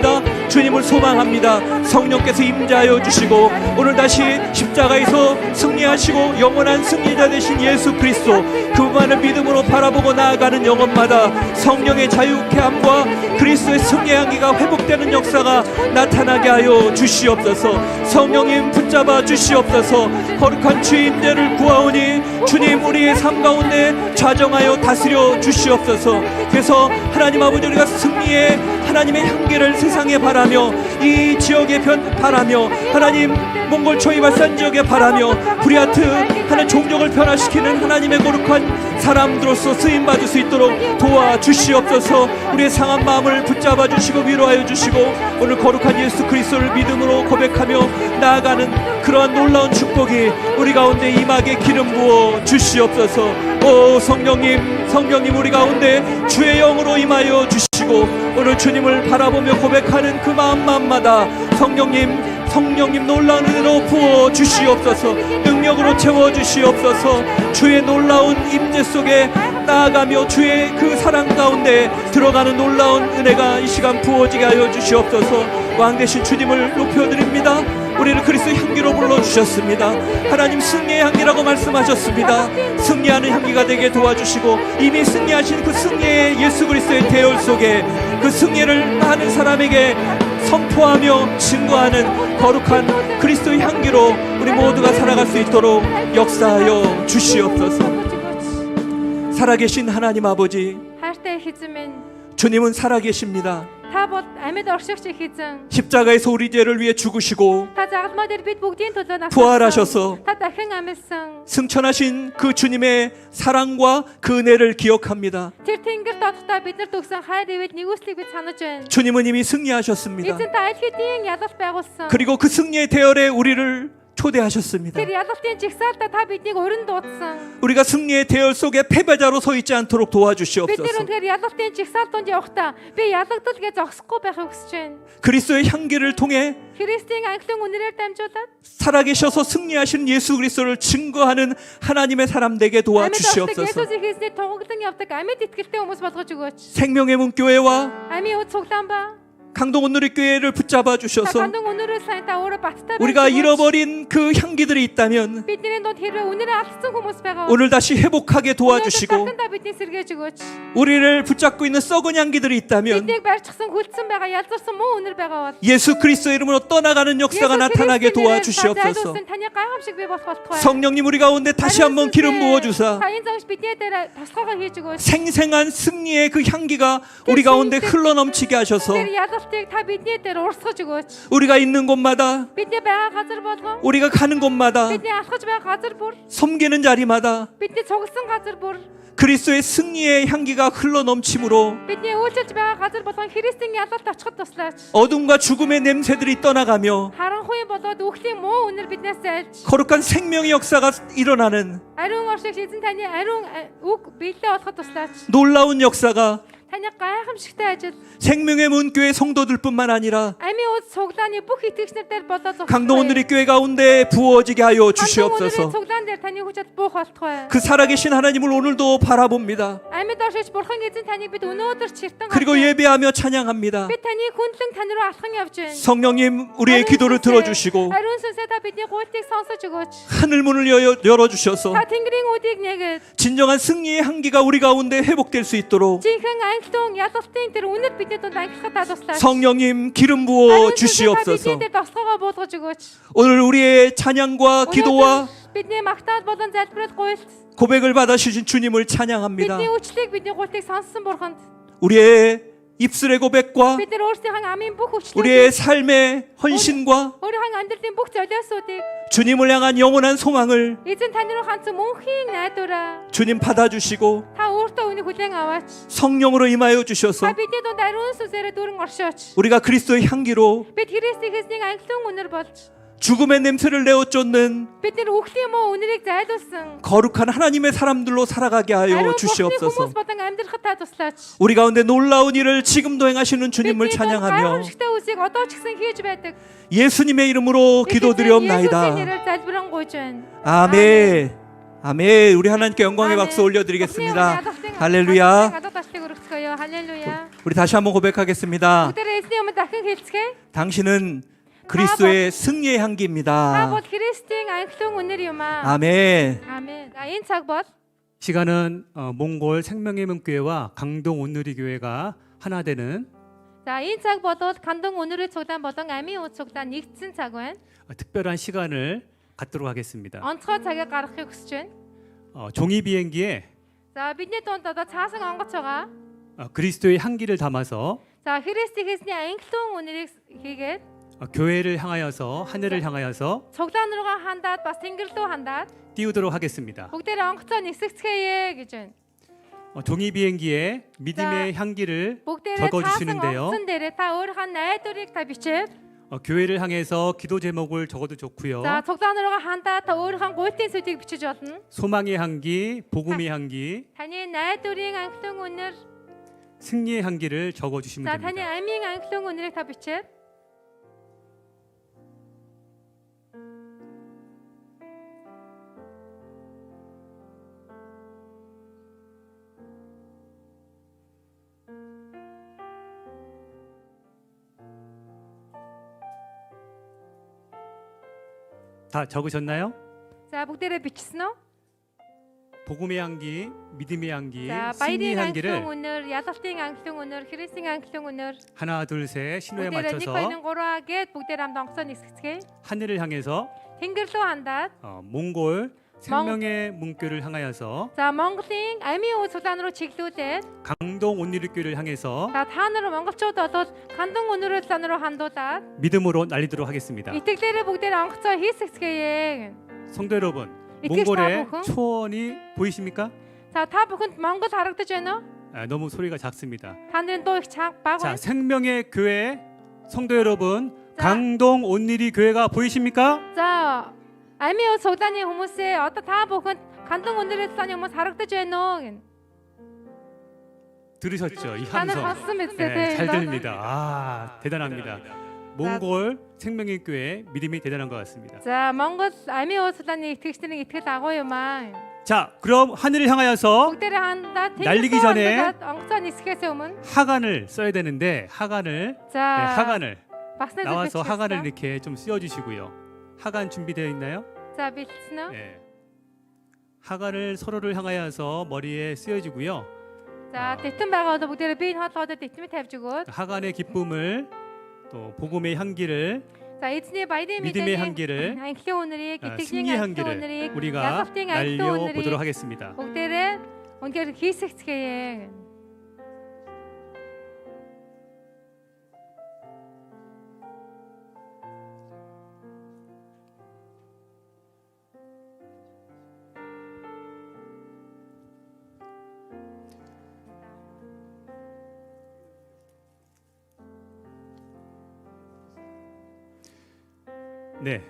주님을 소망합니다. 성령께서 임재하여 주시고, 오늘 다시 십자가에서 승리하시고 영원한 승리자 되신 예수 그리스도, 그분만을 믿음으로 바라보고 나아가는 영혼마다 성령의 자유케 함과 그리스도의 승리의 향기가 회복되는 역사가 나타나게 하여 주시옵소서. 성령님 붙잡아 주시옵소서. 거룩한 주의 임재를 구하오니 주님 우리의 삶 가운데 좌정하여 다스려 주시옵소서. 그래서 하나님 아버지, 우리가 승리의 하나님의 향기를 세상에 바라며 이 지역에 바라며 하나님 몽골 초이발산 지역에 바라며 브리아트 하나님 종족을 변화시키는 하나님의 거룩한 사람들로서 쓰임받을 수 있도록 도와주시옵소서. 우리의 상한 마음을 붙잡아 주시고 위로하여 주시고, 오늘 거룩한 예수 그리스도를 믿음으로 고백하며 나아가는 그러한 놀라운 축복이 우리 가운데 임하게 기름 부어 주시옵소서. 오 성령님 우리 가운데 주의 영으로 임하여 주시고, 오늘 주님을 바라보며 고백하는 그 마음마다 성령님 놀라운 은혜로 부어 주시옵소서. 능력으로 채워 주시옵소서. 주의 놀라운 임재 속에 나아가며 주의 그 사랑 가운데 들어가는 놀라운 은혜가 이 시간 부어지게 하여 주시옵소서. 왕 되신 주님을 높여드립니다. 우리를 그리스도의 향기로 불러주셨습니다. 하나님 승리의 향기라고 말씀하셨습니다. 승리하는 향기가 되게 도와주시고, 이미 승리하신 그 승리의 예수 그리스도의 대열 속에 그 승리를 하는 사람에게 선포하며 증거하는 거룩한 그리스도의 향기로 우리 모두가 살아갈 수 있도록 역사하여 주시옵소서. 살아계신 하나님 아버지, Хайртай эзэн минь, 주님은 살아계십니다. та бол амьд оршигч эзэн. 십자가에서 우리 죄를 위해 죽으시고 Та загалмаа дээр бид бүгдийн төлөө насалсан. 부활하셔서 Та дахин амьсан. 승천하신 그 주님의 사랑과 그 은혜를 기억합니다. Тэр тэнгэрт одохдоо биднэрт өгсөн хайр ивэд нэгүслийг бид санаж байна. 주님은 이미 승리하셨습니다. Эзэн та аль хэдийн ялалт байгуулсан. 그리고 그 승리의 대열에 우리를 초대하셨습니다. Тэр ялалтын жигсаалтаа та биднийг өрн дуудсан. 우리가 승리의 대열 속에 패배자로 서 있지 않도록 Бид 도와주시옵소서. нэр үнэхээр ялалтын жигсаалтанд явахдаа би ялагдал гэж зогсохгүй байхыг хүсэж байна. 그리스도의 향기를 통해 Христийн анхлын үнэрээр дамжуулаад 살아계셔서 승리하신 예수 그리스도를 증거하는 하나님의 사람 되게 амьд оршдог 도와주시옵소서. Есүсийг эзний тунгаглан явдаг амьд итгэлтэй хүмүүс болгож өгөөч. 생명의 문 교회와 Амийн үд цуглаан ба 강동 오늘의 교회를 붙잡아 та 주셔서 хандан үнэрээ сайн та өөрөө баттай 우리가 байж өгөөч. 잃어버린 그 향기들이 있다면 бидний дунд хэрвээ үнэрээ алдсан хүмүүс байгаа бол 오늘 다시 회복하게 도와주시고, дахин бидний сэргээж өгөөч. 우리를 붙잡고 있는 썩은 향기들이 있다면 Биднийг барьчихсан хүлцэн байгаа ялзарсан муу үнэр байгаа бол 예수 그리스도 이름으로 떠나가는 역사가 나타나게 도와주시옵소서. таны гайхамшиг бий болох болтугай. 성령님 우리 가운데 다시 한번 기름 부어주사 Хаян замш бидний дээр тасгаагаа хийж өгөөч. 생생한 승리의 그 향기가 우리 가운데 흘러넘치게 하셔서 Тэр ялалтыг та бидний дээр урсгаж өгөөч. 우리가 있는 곳마다, Бидний байгаа газар болгон 우리가 가는 곳마다, бидний алхаж байгаа газар бүр 섬기는 자리마다 бидний цугласан газар бүр 그리스도의 승리의 향기가 흘러넘침으로 бидний үйлчилж байгаа газар болгон Христийн ялалт очиход туслаач. 어둠과 죽음의 냄새들이 떠나가며 Харанхуй болоод үхлийн муу үнэр биднээс зайлж 거룩한 생명의 역사가 일어나는 ариун оршигч эзэн таны ариун үг биелээ болоход туслаач. 놀라운 역사가 Таны гайхамшигтай ажил 생명의 문교회 성도들뿐만 아니라 амийн уус цуглааны бүх итгэгчнэр дээр болоод 강동 오늘의 교회 가운데 부어지게 하여 오늘의 주시옵소서. цуглаан дээр таны хүч чад буух болтугай. 그 살아계신 하나님을 오늘도 바라봅니다. Амьд оршиж бурхан эзэн таныг бид өнөөдөр чиртэн 그리고 예배하며 찬양합니다. бид таны хүндлэн тань руу алхан явж байна. 성령님 우리의 기도를 들어주시고 Ариун сүнсээ та бидний гуйлтыг сонсож өгөөч. 하늘 문을 열어주셔서 Та тэнгэрийн үдийг нэгэд 진정한 승리의 향기가 우리 가운데 회복될 수 있도록 жинхэнэ ангилтун ялалтын тэр үнэр бидний дунд ангилахад туслаач. 성령님 기름 부어 Ариун сүнсээ та 주시옵소서. бидний дээр тослогоо буулгаж өгөөч. 오늘 우리의 찬양과 기도와 бидний магтаал болон залбирал гуйлт 고백을 받아주신 주님을 찬양합니다. бидний үчлийг бидний гуйлтыг сонссон бурханд 우리의 입술의 고백과 бид нар өөрсдийнхээ амийн бүх 우리의 үчлийг 삶의 헌신과 өөрийнхөө амьдралын бүх золиосуудыг 주님을 향한 영원한 소망을 эзэн тань руу хандсан мөнхийн найдвараа 주님 받아주시고 та өөртөө үнийг хүлээн аваач. 성령으로 임하여 주셔서 Та бидний дунд ариун сүнсээр дүүрэн оршооч. 우리가 그리스도의 향기로 Бид Христийн эзний ангилан үнэр болж 죽음의 냄새를 내어 쫓는 бид нар үхлийн муу үнэрийг зайлуулсан 거룩한 하나님의 사람들로 살아가게 하여 ариун бурхны 주시옵소서. хүмүүс болон амьдрахад та туслаач. 우리 가운데 놀라운 일을 지금도 행하시는 주님을 Бидний дунд 찬양하며 гайхамшигтай үсийг одоо ч гэсэн хийж байдаг. 예수님의 이름으로 Есүсийн 기도드리옵나이다. нэрээр залбирanгуйж байна. 아멘. 아멘. 우리 하나님께 영광의 아멘. 박수 올려드리겠습니다. 할렐루야. 할렐루야. 우리 다시 한번 고백하겠습니다. бүгдээ эзний өмнө дахин хэлцгээе. 당신은 그리스도의 승리의 Та 향기입니다. бол Христийн ангилан үнэр юм аа. 아멘. 아멘. Энэ цаг бол 시간은 몽골 생명의 문교회와 강동 온누리 교회가 하나 되는 за энэ цаг бодвол Кандан үнэр의 цуглаан болон амийн үе цуглаан нэгдсэн цаг байна. 특별한 시간을 갖도록 하겠습니다. Онцгой цагийг гаргахыг хүсэж байна. 종이 비행기에 За бидний дунд одоо цаасан онгоц байгаа. 그리스도의 향기를 담아서 За Христийн эзний ангилан үнэрийг хийгээд 교회를 향하여서 하늘을 향하여서 цуглаан руугаа хандаад бас тэнгэр рүү хандаад 띄우도록 하겠습니다. бүгдээ онгоцоо нисгцгээе гэж байна. 종이 비행기에 믿음의 향기를 бүгдээрээ 적어 цаасан 주시는데요. онгоцон дээрээ та өөрийнхөө найдварыг та бичээд 교회를 향해서 기도 제목을 적어도 좋고요. за цуглаан руугаа хандаад та өөрийнхөө гуйлтын сүдийг бичиж болно. 소망의 향기, 복음의 향기, Таны найдварын ангилан үнэр, 승리의 향기를 적어 주시면 за таны 됩니다. амийн ангилан үнэрийг та бичээд 다 적으셨나요? за бүгдээрээ бичсэн үү? 복음의 향기, 믿음의 향기, За 승리의 баярын ангилан 향기를 үнэр, ялалтын ангилан үнэр, Христийн ангилан үнэр 하나, 둘, 셋 신호에 бүгдээрээ 1 2 맞춰서 3 гээд бүгдээр хамт онгоцоо нисгэцгээе. 하늘을 향해서 Тэнгэр рүү хандаад 몽골 생명의 문교를 향하여서 за Монголын амийн үе цуглаан руу чиглүүлээд 강동 온누리교를 향해서 за та нар монголчууд болоод Кандан үнэр의 цуглаан руу хандуулаад 믿음으로 날리도록 하겠습니다. итгэлээрээ бүгдээр онгоцоо хийсгэцгээе. 성도 여러분, 이렇게 몽골의 사복은? 초원이 보이십니까? За та бүхэнд Монгол харагдаж байна уу? 너무 소리가 작습니다. Та нарын дуу их чанга бага 자, байна. 생명의 교회 성도 여러분, 자. 강동 온누리 교회가 보이십니까? За амийн үе цуглааны хүмүүсээ одоо та бүхэнд Кандан үнэр의 цуглааны хүмүүс харагдаж байна уу гэн. 들으셨죠? 이 та нар 함성. сонссон мэт 네, 잘 те. 들립니다. 아, 대단합니다. 몽골 생명의 교회 믿음이 대단한 것 같습니다. За Монгол амийн үе цуглааны итгэгчдийн итгэл агуу юм аа. 자, 그럼 하늘을 향하여서 бүгдээрээ хандаад 날리기 전에 онгоцоо нисгэхээс өмнө 하간을 써야 되는데 하간을 за 하간을 багсны 나와서 하간을 하간을 이렇게 좀 씌워주시고요. 하간 준비되어 있나요? за бэлдсэн үү? 예. 하간을 서로를 향하여서 머리에 씌워주고요. За тэтэн байгаа бол бүгдээрээ биеийн хоолгоод тэтмээ тавьж өгөөд 하간의 기쁨을 또 복음의 향기를 за эзний баярын 믿음의 мэдээний 향기를 ангилын үнэрийг итгэлийн 승리의 ангилын 향기를 үнэрийг 우리가 ялалтын ангилын 날려보도록 үнэрийг 하겠습니다. бүгдээрээ үнээр хийсгэцгээе. 네.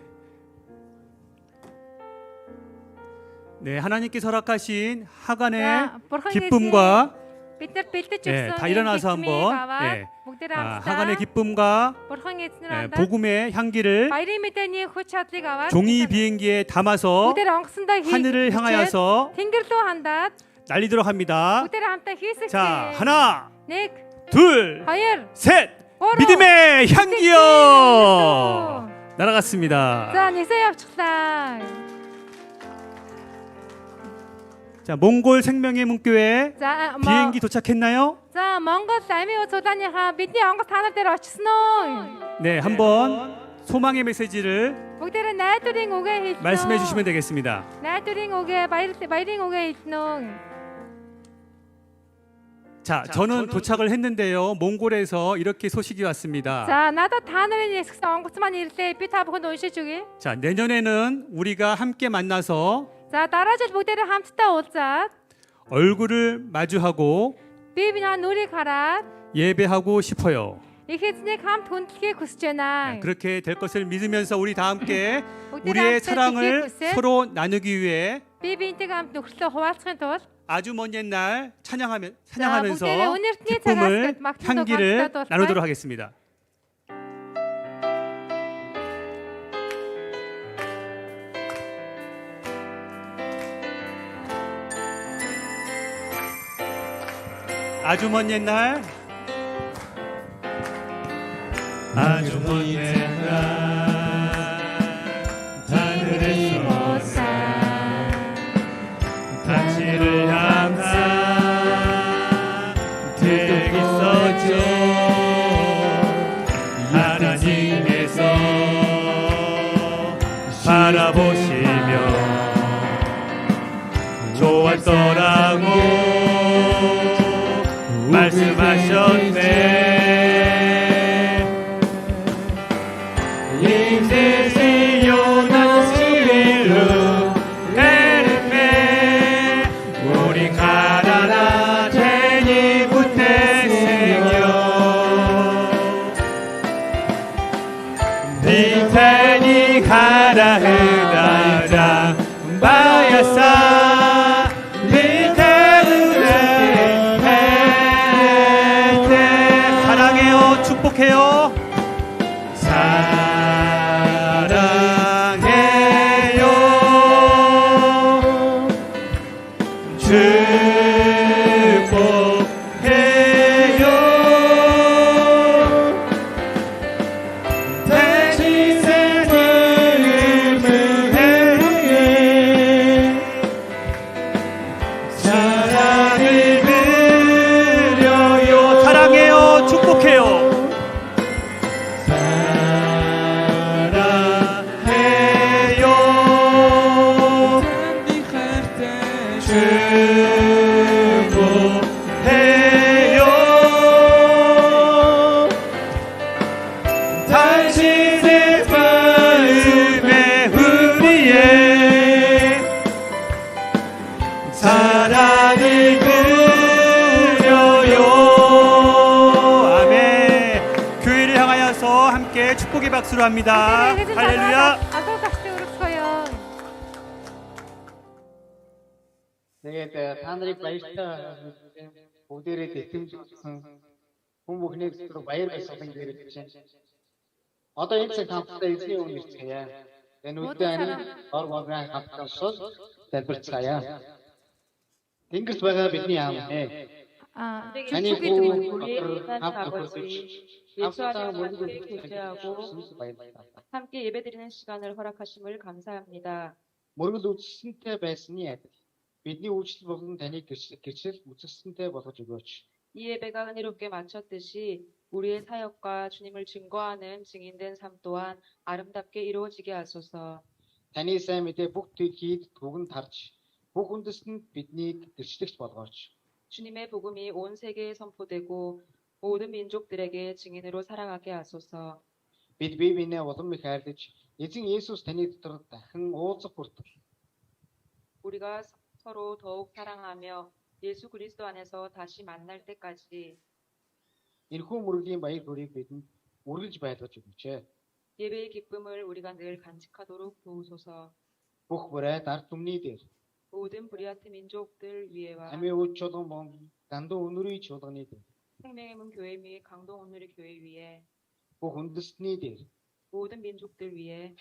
네, 하나님께서 허락하신 하간의 За бурхан 기쁨과 бид нар бэлдэж 예, өгсөн 다 일어나서 эзэмийг 한번 аваад 예, бүгдээрээ 하간의 хамтдаа 기쁨과 Бурхан эзнэр 예, андаа 복음의 향기를 баярын мэдээний хүч чадлыг аваад 종이 비행기에 담아서 бүгдээр онгоцондоо 하늘을 향하여서 тэнгэр рүү хандаад 날리도록 합니다. бүгдээрээ хамтаа хийсэгтэй. 자, 하나, нэг, 둘, хоёр, 셋. гурав. 믿음의 향기요. 날아갔습니다. За нисээ явчихлаа. 자, 몽골 생명의 문교회 За 비행기 도착했나요? За Монгол амийн удааныхаа бидний онгоц та нар дээр очсон уу? 네, 한번 소망의 메시지를 бүгдээрээ найдварын үгээ хэлнэ. 말씀해 주시면 되겠습니다. найдварын үгээ, баярын үгээ хэлнэ. 자, 저는 도착을 했는데요. 몽골에서 이렇게 소식이 왔습니다. За надад та нарын ясгсан онгоц маань ирлээ. Би та бүхэнд уншиж өгье. 자, 내년에는 우리가 함께 만나서 За дараа жил бүгдээрээ хамтдаа уулзаад 얼굴을 마주하고 би бинаа нүрийг хараад 예배하고 싶어요. их эзнийг хамт хүндлэхийг хүсэж байна. 그렇게 될 것을 믿으면서 우리 다 함께 бүгдээрээ 우리의 хамтдаа 사랑을 хүсээд 서로 나누기 위해 би биентэйгээ хамт нөхрөлөө хуваалцахын тулд 아주 먼 옛날 자, 찬양하면서 бүгдээрээ өнертний 기쁨을 цагаас магтан 향기를 дугаарлаа дуулах. 나누도록 하겠습니다. 아주 먼 옛날 아주 먼 옛날 하늘에서 다치를 향한 들 있었죠. 하나님께서 바라보시며 좋았더라고 말씀하셨네. 인세시요나 시일루 에르메 우리 가라라 제니 부테생요 니테니 가라 흐다자 바야사 사랑해요. 축복해요. 사랑해요. 축복해요. 대신 삶을 위해 사랑을 드려요. 사랑해요. 축복해요. 사랑해요. 축복해요. 당신의 마음에 우리의 사랑을 드려요. 아멘. 교회를 향하여서 함께 축복의 박수로 합니다. 할렐루야. Асуу тагчтай өргөцгөөё. Тэгээд та нарыг баярлалаа бүгдээрээ тэтгэмж өгсөн хүн бүхнийг зөвхөн баяр баясгалан гэрэлж байна. Одоо энэ цаг хамтдаа эзний өмнө ирцгээе. Энэ үдээр ор болгон хамтдаа сул залбирцгаая. Тэнгэрт байгаа бидний аав ээ. Таны 우리의 хүүхэд 귀한 хамт 아버지, өгөөч. 예수 함께 안에 모두 함께 교제하고 баярлалаа. 함께 예배드리는 시간을 허락하심을 감사합니다. Мөргөл үжсэнтэй байсны адил бидний үйлчлэл болон таны гэрчлэл үсгсэнтэй болгож өгөөч. 이 예배가 은혜롭게 마쳤듯이 우리의 사역과 주님을 증거하는 증인된 삶 또한 아름답게 이루어지게 하소서. Таны сайн мэдээ бүх төгийг түгэн тарж бүх үндэстэнд биднийг гэрчлэгч болгооч. 주님의 복음이 온 세계에 선포되고 모든 민족들에게 증인으로 살아가게 하소서. Бид бие биенээ улам их хайрлаж эзэн Есүс таны дотор дахин уулзах хүртэл 우리가 서로 더욱 사랑하며 예수 그리스도 안에서 다시 만날 때까지 энэхүү мөрөлийн баяр хөөргийг бидэнд үргэлж байлгаж өгөөч. 예배의 기쁨을 우리가 늘 간직하도록 도우소서. Бүх бүрээ дард түмний дээр 모든 브리아트 민족들 위에와 Амийн өвч чулган бом дандаа өнөрийн чулганы дээр 생명의 문 교회 및 강동 온누리 교회 위에 бүх үндэстний дээр 모든 민족들 위에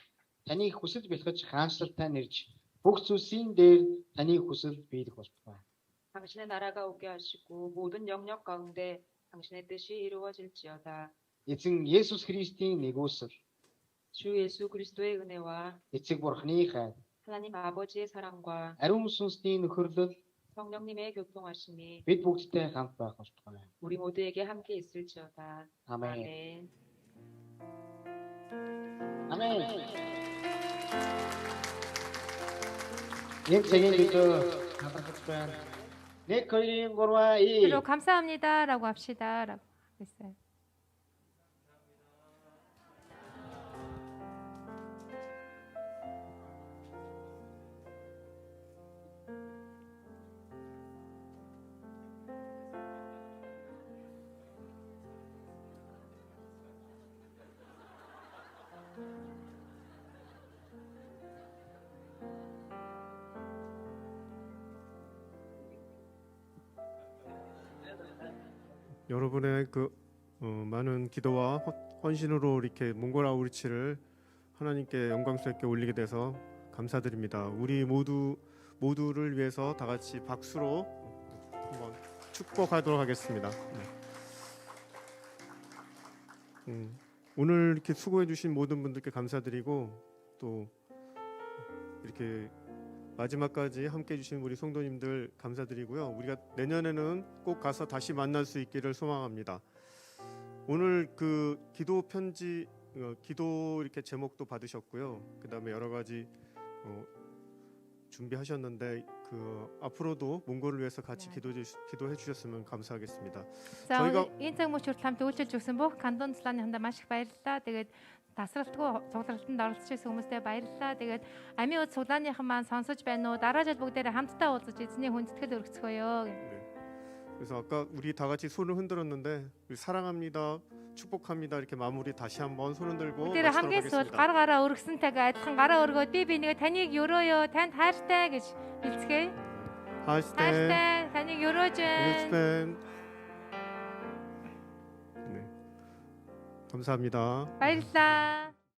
таны хүсэл бэлгэж хаанчлалтай нэрж бүх зүйлсийн дээр таны хүсэл биелэх болтугай. 당신의 나라가 오게 하시고 모든 영역 가운데 당신의 뜻이 이루어질지어다. Эзэн Есүс Христийн нэгүсэл, 주 예수 그리스도의 은혜와 эцэг бурхны хайр, 하나님 아버지의 사랑과 ариун сүнсний нөхөрлөл 성령님의 교통하심이 бид бүгдтэй хамт байх болтугай. 우리 모두에게 함께 있을지어다. 아멘. 아멘. 아멘. 예, 제게 믿어. 내 거리는 거와 이 그리고 감사합니다라고 합시다라고 했어요. 여러분의 많은 기도와 헌신으로 이렇게 몽골 아우리치를 하나님께 영광스럽게 올리게 돼서 감사드립니다. 우리 모두를 위해서 다 같이 박수로 한번 축복하도록 하겠습니다. 오늘 이렇게 수고해 주신 모든 분들께 감사드리고 또 이렇게 마지막까지 함께 해주신 우리 성도님들 감사드리고요. 우리가 내년에는 꼭 가서 다시 만날 수 있기를 소망합니다. 오늘 그 기도 편지, 기도 이렇게 제목도 받으셨고요. 그 다음에 여러 가지 준비하셨는데 그 앞으로도 몽골을 위해서 같이 기도해 주셨으면 감사하겠습니다. За 저희가 энэ цаг мөчид хамт үйлчилж өгсөн бүх кандон цлааны хандаа маш их баярлалаа. Тэгээд тасралтгүй цуглалтанд оролцож байсан хүмүүстээ баярлалаа. Тэгээд амийн үд цуглааныхан маань сонсож байна уу? Дараа жил бүгдээрээ хамтдаа уулзаж эзний хүндэтгэл өргөцгөөё. 그래서 아까 우리 다 같이 손을 흔들었는데 우리 사랑합니다, 축복합니다 이렇게 마무리 다시 한번 손 흔들고 Бүгдээрээ 마치도록 хамгийн сүүл 하겠습니다. гар гараа өргөсөнтэйгээ адилхан гараа өргөөд би нэгэ таныг өрөөё, танд хайртай гэж хэлцгээе. 하이스텐, хайртай, таныг өрөөж байна. 힐스펜. 네, 감사합니다. баярлалаа.